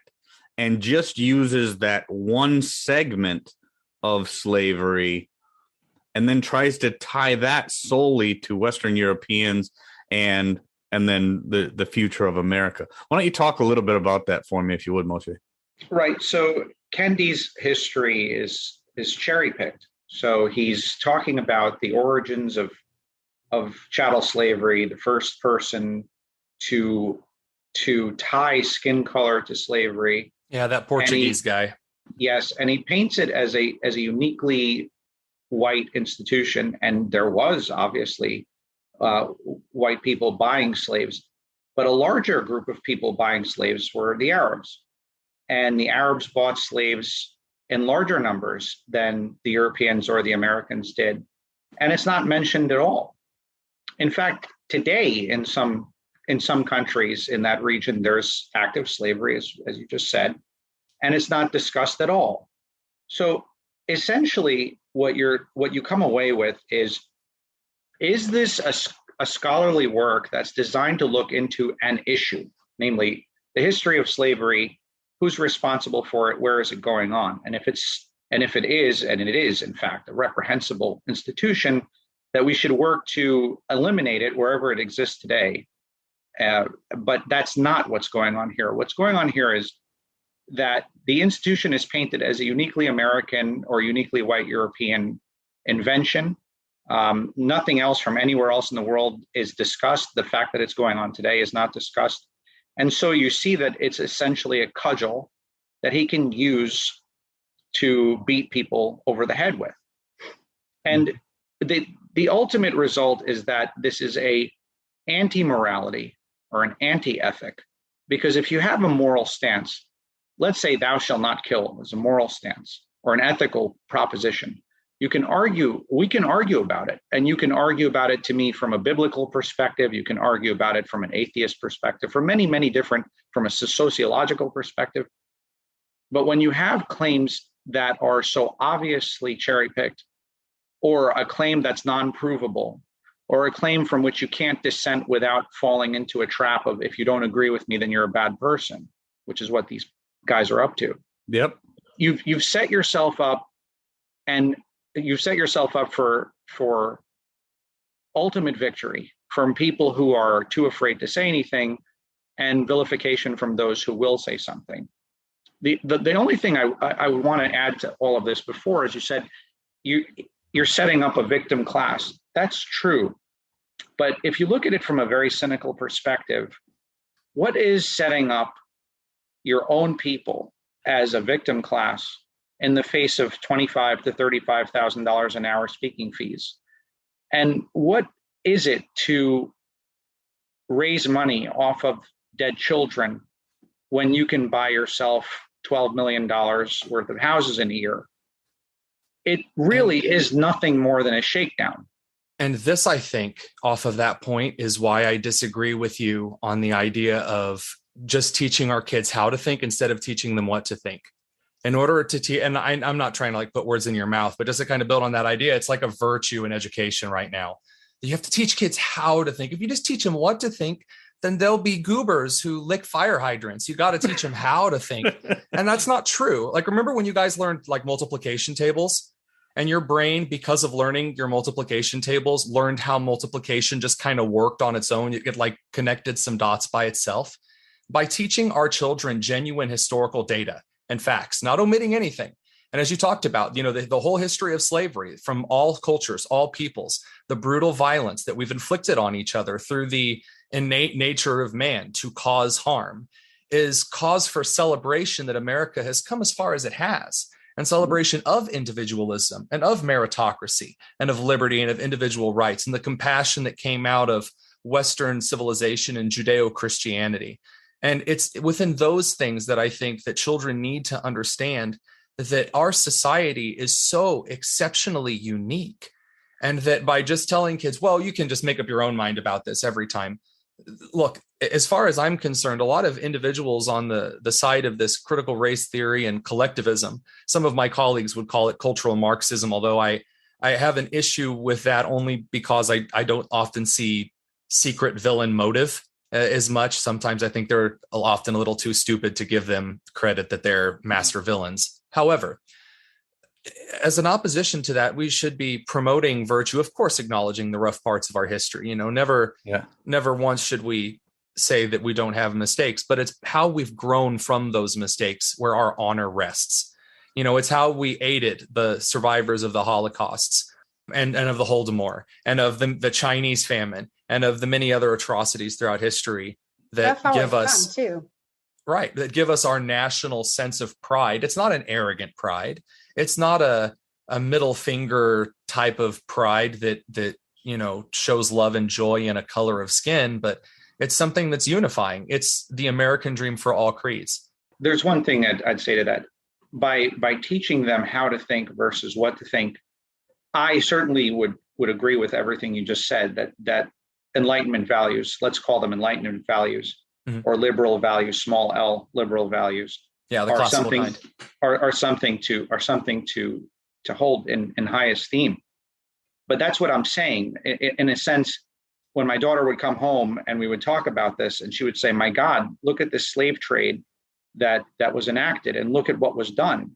and just uses that one segment of slavery and then tries to tie that solely to Western Europeans and then the future of America. Why don't you talk a little bit about that for me, if you would, Moshe? Right. So Kendi's history is cherry picked. So he's talking about the origins of chattel slavery, the first person to tie skin color to slavery. Yeah, that Portuguese guy. Yes, and he paints it as a uniquely white institution, and there was obviously white people buying slaves, but a larger group of people buying slaves were the Arabs, and the Arabs bought slaves in larger numbers than the Europeans or the Americans did, and it's not mentioned at all. In fact, today in some countries in that region, there's active slavery, as you just said, and it's not discussed at all. So essentially, what you come away with is this a scholarly work that's designed to look into an issue, namely the history of slavery, who's responsible for it, where is it going on, and if it is in fact a reprehensible institution, that we should work to eliminate it wherever it exists today. But that's not what's going on here. What's going on here is that the institution is painted as a uniquely American or uniquely white European invention. Nothing else from anywhere else in the world is discussed. The fact that it's going on today is not discussed. And so you see that it's essentially a cudgel that he can use to beat people over the head with. And the ultimate result is that this is a anti-morality or an anti-ethic, because if you have a moral stance, let's say thou shalt not kill is a moral stance or an ethical proposition, we can argue about it. And you can argue about it to me from a biblical perspective. You can argue about it from an atheist perspective, from many different, from a sociological perspective. But when you have claims that are so obviously cherry-picked, or a claim that's non-provable, or a claim from which you can't dissent without falling into a trap of, if you don't agree with me, then you're a bad person, which is what these guys are up to. Yep. You've set yourself up, and you've set yourself up for ultimate victory from people who are too afraid to say anything, and vilification from those who will say something. The only thing I would want to add to all of this before is, you said you're setting up a victim class. That's true. But if you look at it from a very cynical perspective, what is setting up your own people as a victim class in the face of $25,000 to $35,000 an hour speaking fees? And what is it to raise money off of dead children when you can buy yourself $12 million worth of houses in a year? It really is nothing more than a shakedown. And this, I think, off of that point, is why I disagree with you on the idea of just teaching our kids how to think instead of teaching them what to think. In order to teach, and I'm not trying to put words in your mouth, but just to kind of build on that idea, it's like a virtue in education right now. You have to teach kids how to think. If you just teach them what to think, then they'll be goobers who lick fire hydrants. You got to teach them how to think. And that's not true. Remember when you guys learned multiplication tables? And your brain, because of learning your multiplication tables, learned how multiplication just kind of worked on its own. It connected some dots by itself. By teaching our children genuine historical data and facts, not omitting anything. And as you talked about, the whole history of slavery from all cultures, all peoples, the brutal violence that we've inflicted on each other through the innate nature of man to cause harm, is cause for celebration that America has come as far as it has. And celebration of individualism and of meritocracy and of liberty and of individual rights and the compassion that came out of Western civilization and Judeo-Christianity. And it's within those things that I think that children need to understand that our society is so exceptionally unique, and that by just telling kids, well, you can just make up your own mind about this every time. Look, as far as I'm concerned, a lot of individuals on the side of this critical race theory and collectivism, some of my colleagues would call it cultural Marxism, although I have an issue with that only because I don't often see secret villain motive as much. Sometimes I think they're often a little too stupid to give them credit that they're master villains. However, as an opposition to that, we should be promoting virtue, of course, acknowledging the rough parts of our history. Never once should we say that we don't have mistakes, but it's how we've grown from those mistakes where our honor rests. It's how we aided the survivors of the Holocausts and of the Holodomor and of the Chinese famine and of the many other atrocities throughout history that give us that give us our national sense of pride. It's not an arrogant pride. It's not a middle finger type of pride that shows love and joy in a color of skin, but it's something that's unifying. It's the American dream for all creeds. There's one thing I'd say to that. By teaching them how to think versus what to think, I certainly would agree with everything you just said, that Enlightenment values, let's call them Enlightenment values, or liberal values, small L liberal values, the classical kind, are something to hold in high esteem. But that's what I'm saying. In a sense, when my daughter would come home and we would talk about this, and she would say, "My God, look at this slave trade that was enacted, and look at what was done.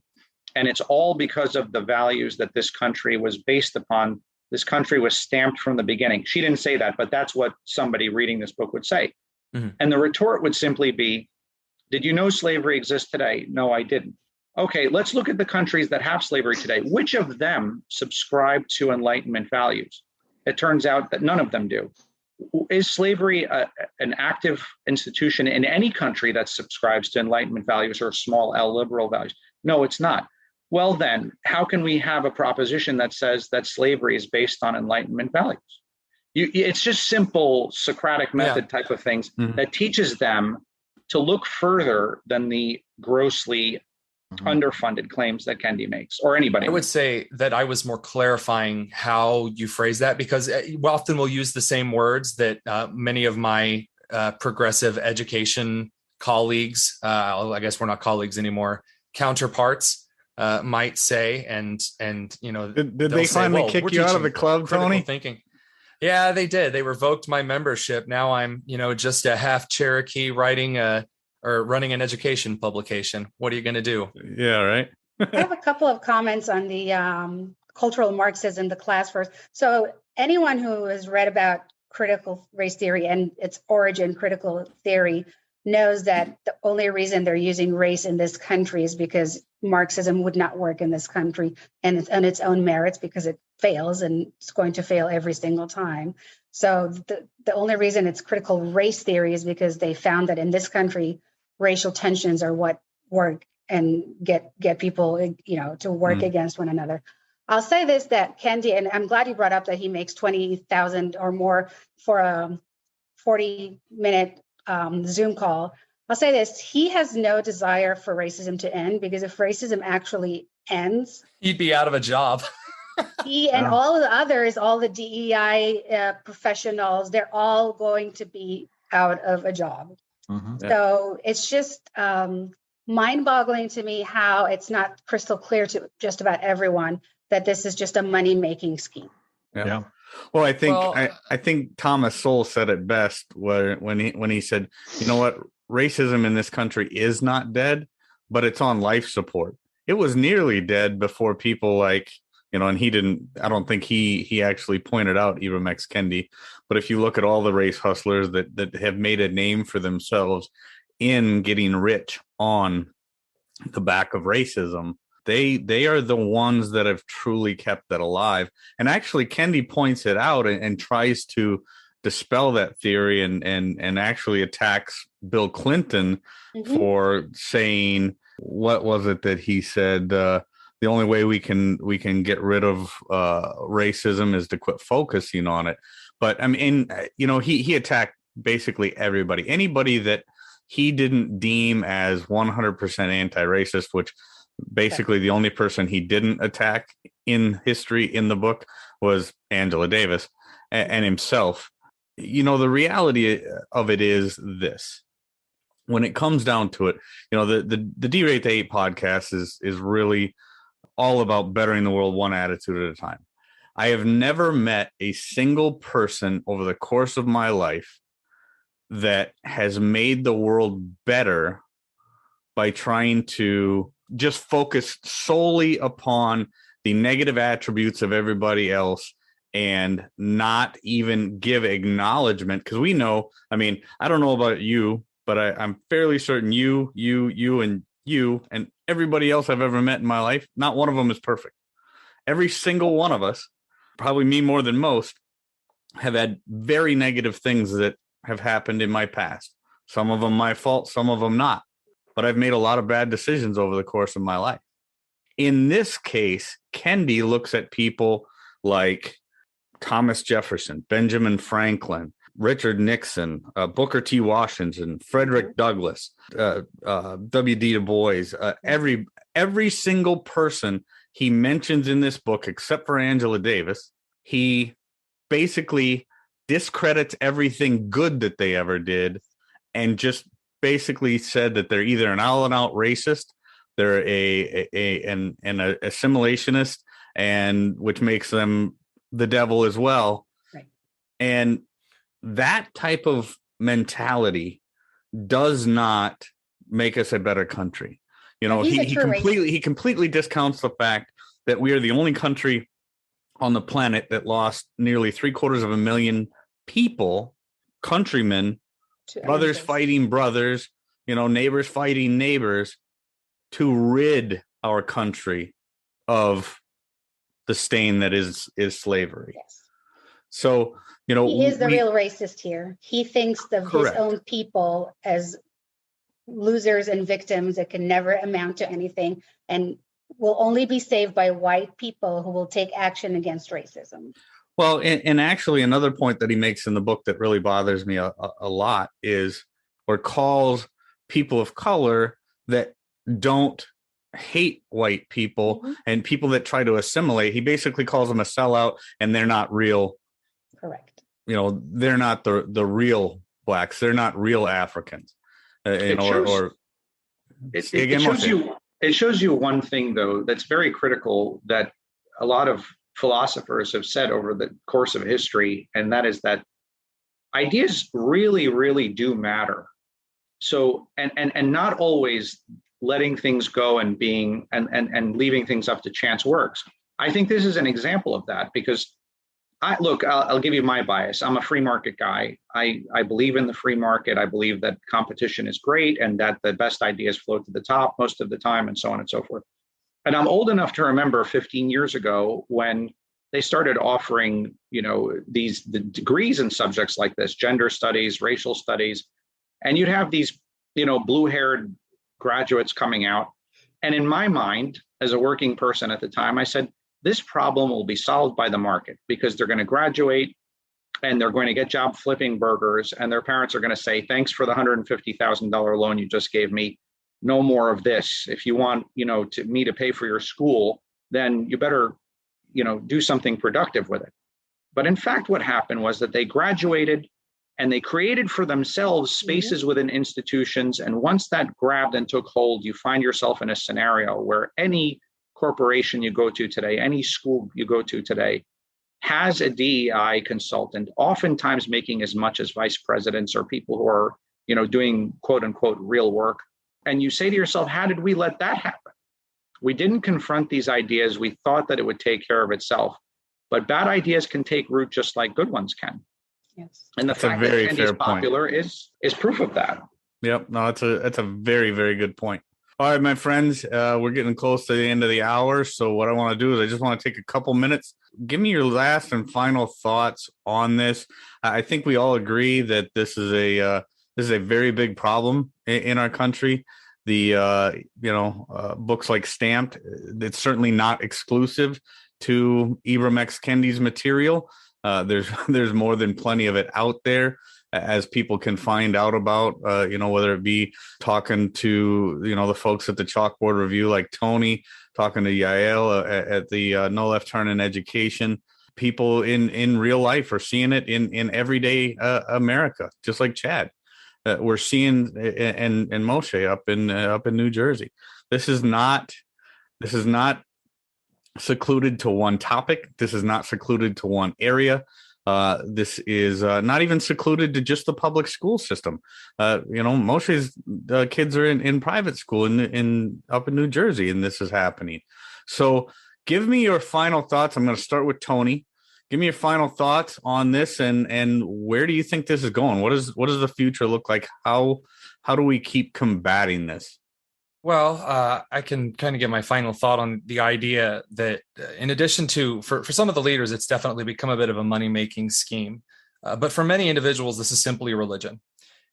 And it's all because of the values that this country was based upon. This country was stamped from the beginning." She didn't say that, but that's what somebody reading this book would say. And the retort would simply be, "Did you know slavery exists today?" "No, I didn't." "Okay, let's look at the countries that have slavery today. Which of them subscribe to Enlightenment values?" It turns out that none of them do. Is slavery an active institution in any country that subscribes to Enlightenment values or small L liberal values? No, it's not. Well, then, how can we have a proposition that says that slavery is based on Enlightenment values? It's just simple Socratic method type of things that teaches them to look further than the grossly underfunded claims that Kendi makes, or anybody. I would say that I was more clarifying how you phrase that, because often we'll use the same words that many of my progressive education colleagues, I guess we're not colleagues anymore, counterparts might say, and did they finally kick you out of the club, Tony? Thinking. Yeah, they did. They revoked my membership. Now I'm, just a half Cherokee running an education publication. What are you going to do? Yeah, right. I have a couple of comments on the cultural Marxism, the class first. So anyone who has read about critical race theory and its origin, critical theory, knows that the only reason they're using race in this country is because Marxism would not work in this country and on its own merits, because it fails and it's going to fail every single time. So the only reason it's critical race theory is because they found that in this country, racial tensions are what work and get people, to work against one another. I'll say this, that Kendi, and I'm glad you brought up that he makes 20,000 or more for a 40-minute Zoom call. I'll say this, he has no desire for racism to end, because if racism actually ends, he'd be out of a job. He and all of the others, all the DEI professionals, they're all going to be out of a job. So it's just mind-boggling to me how it's not crystal clear to just about everyone that this is just a money-making scheme. Yeah. Well, I think Thomas Sowell said it best when he said, "You know what? Racism in this country is not dead, but it's on life support. It was nearly dead before people like." And I don't think he actually pointed out Ibram X. Kendi, but if you look at all the race hustlers that have made a name for themselves in getting rich on the back of racism, they are the ones that have truly kept that alive. And actually, Kendi points it out and tries to dispel that theory and actually attacks Bill Clinton for saying, what was it that he said? The only way we can get rid of racism is to quit focusing on it. But I mean, he attacked basically everybody, anybody that he didn't deem as 100% anti-racist, which basically the only person he didn't attack in history in the book was Angela Davis and himself. The reality of it is this. When it comes down to it, the D-Rate 8 podcast is really all about bettering the world one attitude at a time. I have never met a single person over the course of my life that has made the world better by trying to just focus solely upon the negative attributes of everybody else and not even give acknowledgement. Because we know, I mean, I don't know about you, but I'm fairly certain you, and everybody else I've ever met in my life, not one of them is perfect. Every single one of us, probably me more than most, have had very negative things that have happened in my past. Some of them my fault, some of them not. But I've made a lot of bad decisions over the course of my life. In this case, Kendi looks at people like Thomas Jefferson, Benjamin Franklin, Richard Nixon, Booker T. Washington, Frederick Douglass, W.D. Du Bois, every single person he mentions in this book, except for Angela Davis, he basically discredits everything good that they ever did and just basically said that they're either an out-and-out racist, they're an assimilationist, and which makes them the devil as well. Right. And that type of mentality does not make us a better country. You know, he completely discounts the fact that we are the only country on the planet that lost nearly 750,000 people, countrymen, brothers fighting brothers, you know, neighbors fighting neighbors, to rid our country of the stain that is slavery. Yes. So, you know, he is the real racist here. He thinks of his own people as losers and victims that can never amount to anything and will only be saved by white people who will take action against racism. Well, and actually another point that he makes in the book that really bothers me a lot is, or calls people of color that don't hate white people and people that try to assimilate. He basically calls them a sellout, and they're not real. Correct. You know, they're not the real blacks. They're not real Africans. It shows you one thing, though, that's very critical that a lot of philosophers have said over the course of history, and that is that ideas really, really do matter. So, and not always letting things go and being and leaving things up to chance works. I think this is an example of that, because I'll give you my bias. I'm a free market guy. I believe in the free market. I believe that competition is great and that the best ideas float to the top most of the time, and so on and so forth. And I'm old enough to remember 15 years ago when they started offering, you know, the degrees in subjects like this, gender studies, racial studies, and you'd have these, you know, blue-haired graduates coming out. And in my mind, as a working person at the time, I said, this problem will be solved by the market, because they're going to graduate and they're going to get job flipping burgers, and their parents are going to say, thanks for the $150,000 loan you just gave me. No more of this. If you want, you know, me to pay for your school, then you better, you know, do something productive with it. But in fact, what happened was that they graduated and they created for themselves spaces within institutions. And once that grabbed and took hold, you find yourself in a scenario where any corporation you go to today, any school you go to today, has a DEI consultant, oftentimes making as much as vice presidents or people who are, you know, doing quote unquote real work. And you say to yourself, how did we let that happen? We didn't confront these ideas. We thought that it would take care of itself. But bad ideas can take root just like good ones can. Yes. And the fact that Kendi is popular is proof of that. Yep. No, that's a very, very good point. All right, my friends, we're getting close to the end of the hour. So what I want to do is I just want to take a couple minutes. Give me your last and final thoughts on this. I think we all agree that this is a very big problem in our country. The books like Stamped, it's certainly not exclusive to Ibram X. Kendi's material. There's more than plenty of it out there, as people can find out about, whether it be talking to, the folks at the Chalkboard Review like Tony, talking to Yael at the No Left Turn in Education. People in real life are seeing it in everyday America, just like Chad. We're seeing and Moshe up in New Jersey. This is not secluded to one topic. This is not secluded to one area. This is not even secluded to just the public school system. Moshe's kids are in private school in up in New Jersey, and this is happening. So give me your final thoughts. I'm going to start with Tony. Give me your final thoughts on this, and where do you think this is going? What does the future look like? How do we keep combating this? Well, I can kind of give my final thought on the idea that in addition to, for some of the leaders, it's definitely become a bit of a money-making scheme. But for many individuals, this is simply a religion.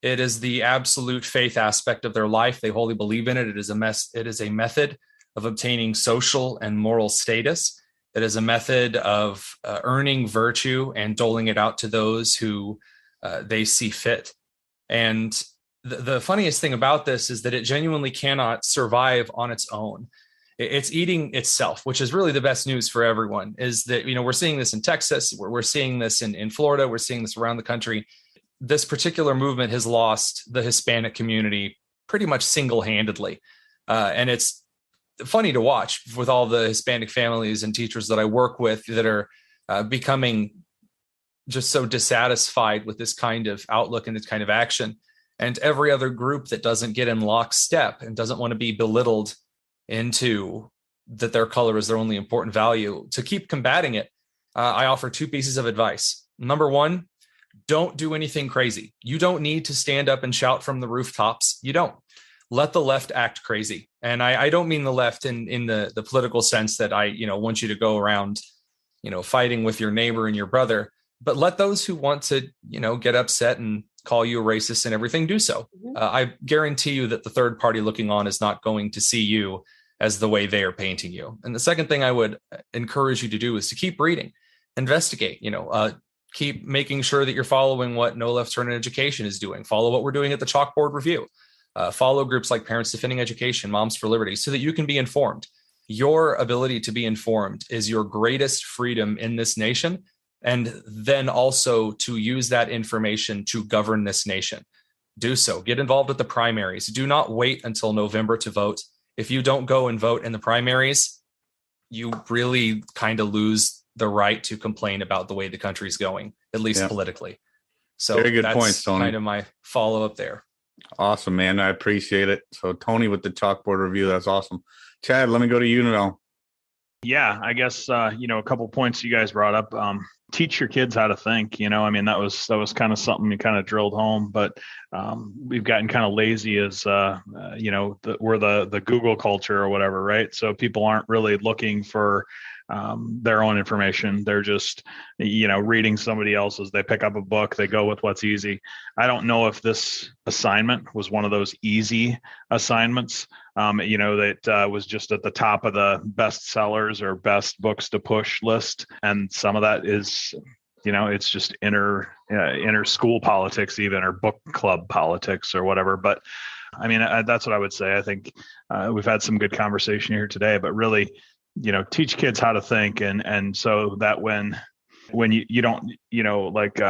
It is the absolute faith aspect of their life. They wholly believe in it. It is a method of obtaining social and moral status. It is a method of earning virtue and doling it out to those who they see fit. And the funniest thing about this is that it genuinely cannot survive on its own. It's eating itself, which is really the best news for everyone, is that, we're seeing this in Texas, we're seeing this in Florida, we're seeing this around the country. This particular movement has lost the Hispanic community pretty much single-handedly. And it's funny to watch with all the Hispanic families and teachers that I work with that are becoming just so dissatisfied with this kind of outlook and this kind of action. And every other group that doesn't get in lockstep and doesn't want to be belittled into that their color is their only important value, to keep combating it, I offer two pieces of advice. Number one, don't do anything crazy. You don't need to stand up and shout from the rooftops. You don't. Let the left act crazy. And I don't mean the left in the political sense that I want you to go around fighting with your neighbor and your brother, but let those who want to get upset and call you a racist and everything do so. I guarantee you that the third party looking on is not going to see you as the way they are painting you. And the second thing I would encourage you to do is to keep reading, investigate, keep making sure that you're following what No Left Turn in Education is doing. Follow what we're doing at the Chalkboard Review. Follow groups like Parents Defending Education, Moms for Liberty, so that you can be informed. Your ability to be informed is your greatest freedom in this nation, and then also to use that information to govern this nation. Do so. Get involved with the primaries. Do not wait until November to vote. If you don't go and vote in the primaries, you really kind of lose the right to complain about the way the country's going, at least politically. So very good that's points, Tony. Kind of my follow-up there. Awesome, man. I appreciate it. So Tony with the Chalkboard Review, that's awesome. Chad, let me go to you now. Yeah, I guess, a couple points you guys brought up. Teach your kids how to think, that was kind of something you kind of drilled home, but we've gotten kind of lazy as, we're the Google culture or whatever, right? So people aren't really looking for their own information. They're just, reading somebody else's. They pick up a book, they go with what's easy. I don't know if this assignment was one of those easy assignments, that was just at the top of the best sellers or best books to push list. And some of that is, it's just inner school politics even, or book club politics or whatever. But that's what I would say. I think we've had some good conversation here today, but really, teach kids how to think. And so that when you don't, like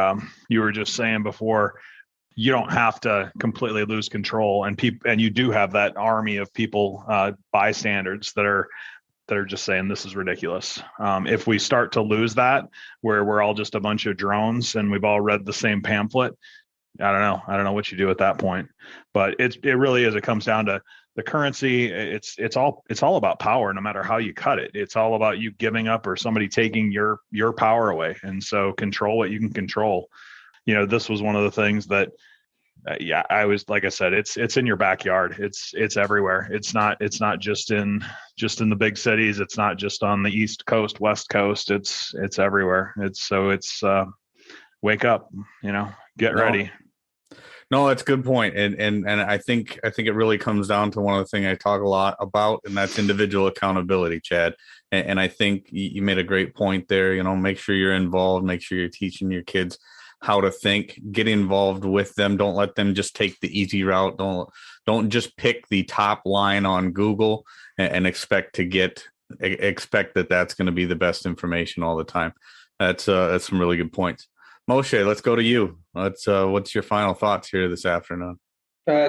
you were just saying before, you don't have to completely lose control, and you do have that army of people, bystanders that are just saying this is ridiculous. If we start to lose that, where we're all just a bunch of drones and we've all read the same pamphlet, I don't know what you do at that point. But it really is. It comes down to the currency. It's all about power, no matter how you cut it. It's all about you giving up or somebody taking your power away. And so control what you can control. This was one of the things that, I was, like I said, it's in your backyard. It's everywhere. It's not just in the big cities. It's not just on the East Coast, West Coast. It's everywhere. It's wake up, get ready. No, that's a good point. And I think it really comes down to one of the things I talk a lot about, and that's individual accountability, Chad. And I think you made a great point there. Make sure you're involved, make sure you're teaching your kids how to think, get involved with them. Don't let them just take the easy route. Don't just pick the top line on Google and expect that that's going to be the best information all the time. That's some really good points. Moshe, let's go to you. What's your final thoughts here this afternoon?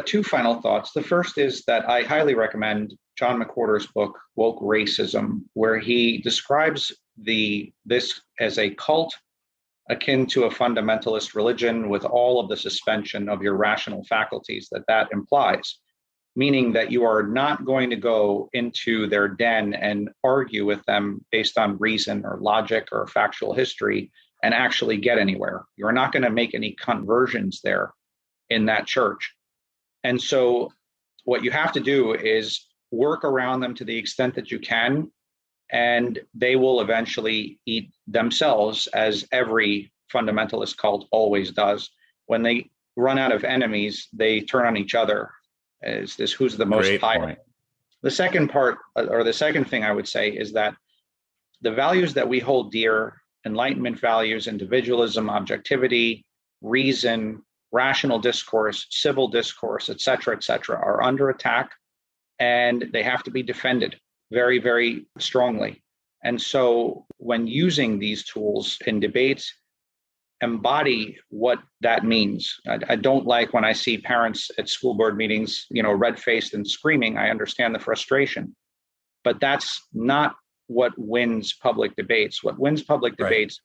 Two final thoughts. The first is that I highly recommend John McWhorter's book, Woke Racism, where he describes this as a cult akin to a fundamentalist religion with all of the suspension of your rational faculties that implies, meaning that you are not going to go into their den and argue with them based on reason or logic or factual history and actually get anywhere. You're not going to make any conversions there in that church. And so what you have to do is work around them to the extent that you can, and they will eventually eat themselves, as every fundamentalist cult always does. When they run out of enemies, they turn on each other. Is this who's the most pious? The second part, or the second thing I would say, is that the values that we hold dear, Enlightenment values, individualism, objectivity, reason, rational discourse, civil discourse, et cetera, are under attack, and they have to be defended very, very strongly. And so when using these tools in debates, embody what that means. I don't like when I see parents at school board meetings, red-faced and screaming. I understand the frustration, but that's not what wins public debates. What wins public debates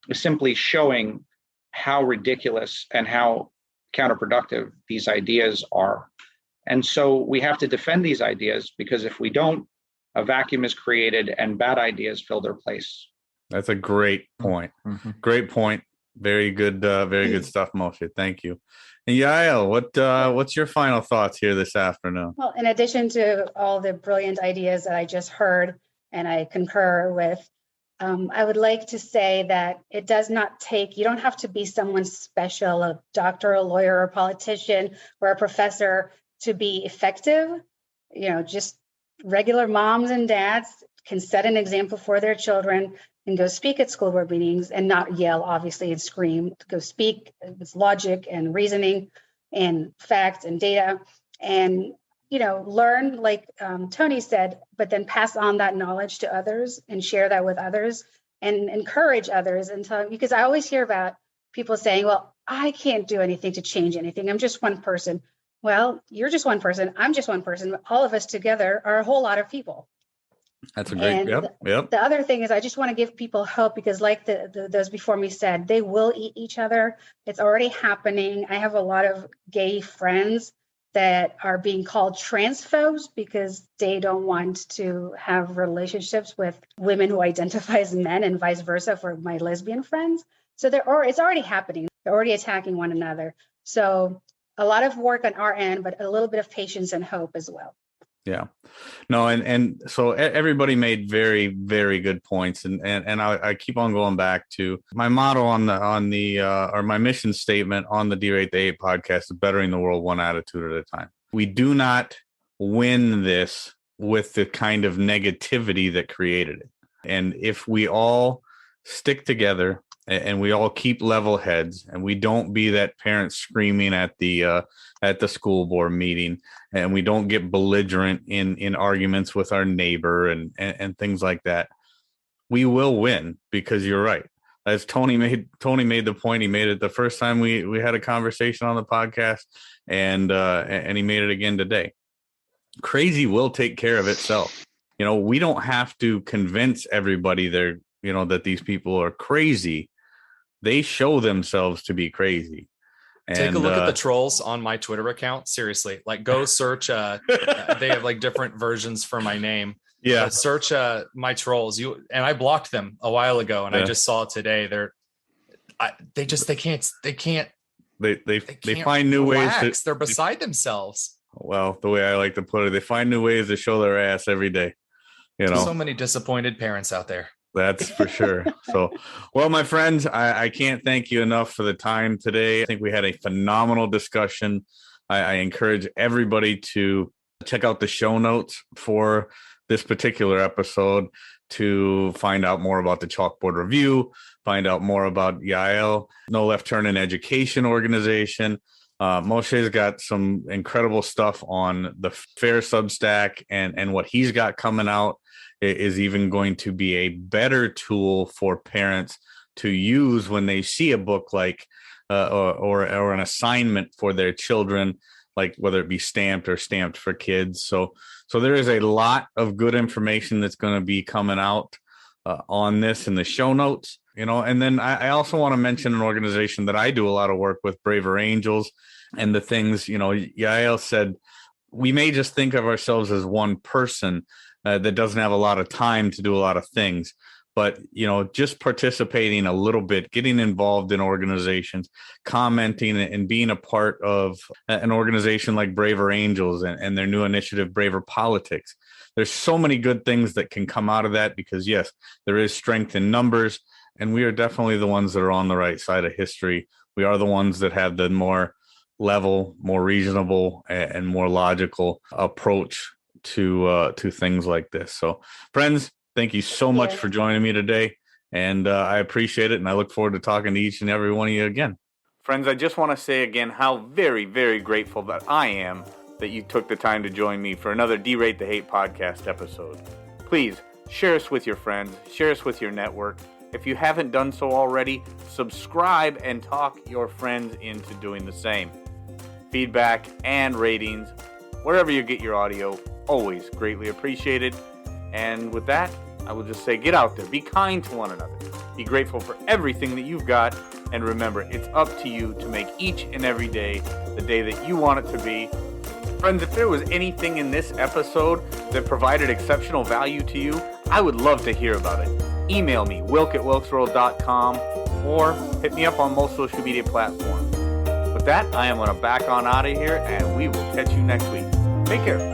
is simply showing how ridiculous and how counterproductive these ideas are. And so we have to defend these ideas, because if we don't, a vacuum is created and bad ideas fill their place. That's a great point. Mm-hmm. Great point. Very good stuff, Moshe. Thank you. And Yael, what's your final thoughts here this afternoon? Well, in addition to all the brilliant ideas that I just heard and I concur with, I would like to say that it does not take, you don't have to be someone special, a doctor, a lawyer, or a politician, or a professor to be effective. Just regular moms and dads can set an example for their children and go speak at school board meetings and not yell, obviously, and scream. Go speak with logic and reasoning and facts and data, and learn, like Tony said, but then pass on that knowledge to others and share that with others and encourage others. Because I always hear about people saying, well, I can't do anything to change anything. I'm just one person. Well, you're just one person. I'm just one person. All of us together are a whole lot of people. That's a great, yep. The other thing is, I just want to give people hope, because like those before me said, they will eat each other. It's already happening. I have a lot of gay friends that are being called transphobes because they don't want to have relationships with women who identify as men, and vice versa for my lesbian friends. So it's already happening. They're already attacking one another. So a lot of work on our end, but a little bit of patience and hope as well. Yeah, no, and so everybody made very, very good points, and I keep on going back to my motto on the or my mission statement on the D-Rate the 8 podcast is bettering the world one attitude at a time. We do not win this with the kind of negativity that created it, and if we all stick together and we all keep level heads, and we don't be that parent screaming at the school board meeting, and we don't get belligerent in arguments with our neighbor and things like that, we will win. Because you're right, as Tony made the point. He made it the first time we had a conversation on the podcast, and he made it again today. Crazy will take care of itself. We don't have to convince everybody that these people are crazy. They show themselves to be crazy. Take a look at the trolls on my Twitter account. Seriously, go search. They have different versions for my name. Yeah. Search my trolls. And I blocked them a while ago, and I just saw it today. They can't. They find new ways. They're beside themselves. Well, the way I like to put it, they find new ways to show their ass every day. So many disappointed parents out there. That's for sure. So, well, my friends, I can't thank you enough for the time today. I think we had a phenomenal discussion. I encourage everybody to check out the show notes for this particular episode to find out more about the Chalkboard Review, find out more about Yael, No Left Turn in Education organization. Moshe's got some incredible stuff on the FAIR Substack, and what he's got coming out is even going to be a better tool for parents to use when they see a book like or an assignment for their children, like whether it be stamped or Stamped for Kids. So there is a lot of good information that's going to be coming out on this in the show notes. And then I also want to mention an organization that I do a lot of work with, Braver Angels, and the things, Yael said, we may just think of ourselves as one person that doesn't have a lot of time to do a lot of things. But, just participating a little bit, getting involved in organizations, commenting and being a part of an organization like Braver Angels and their new initiative, Braver Politics. There's so many good things that can come out of that because, yes, there is strength in numbers, and we are definitely the ones that are on the right side of history. We are the ones that have the more level, more reasonable, and more logical approach to things like this. So, friends, thank you so much for joining me today, and I appreciate it, and I look forward to talking to each and every one of you again. Friends, I just want to say again how very, very grateful that I am that you took the time to join me for another D-Rate the Hate podcast episode. Please share us with your friends, share us with your network. If you haven't done so already, subscribe and talk your friends into doing the same. Feedback and ratings, wherever you get your audio, always greatly appreciated. And with that, I will just say, get out there, be kind to one another, be grateful for everything that you've got, and remember, it's up to you to make each and every day the day that you want it to be. Friends, if there was anything in this episode that provided exceptional value to you, I would love to hear about it. Email me, wilk@wilksworld.com, or hit me up on most social media platforms. With that, I am going to back on out of here, and we will catch you next week. Take care.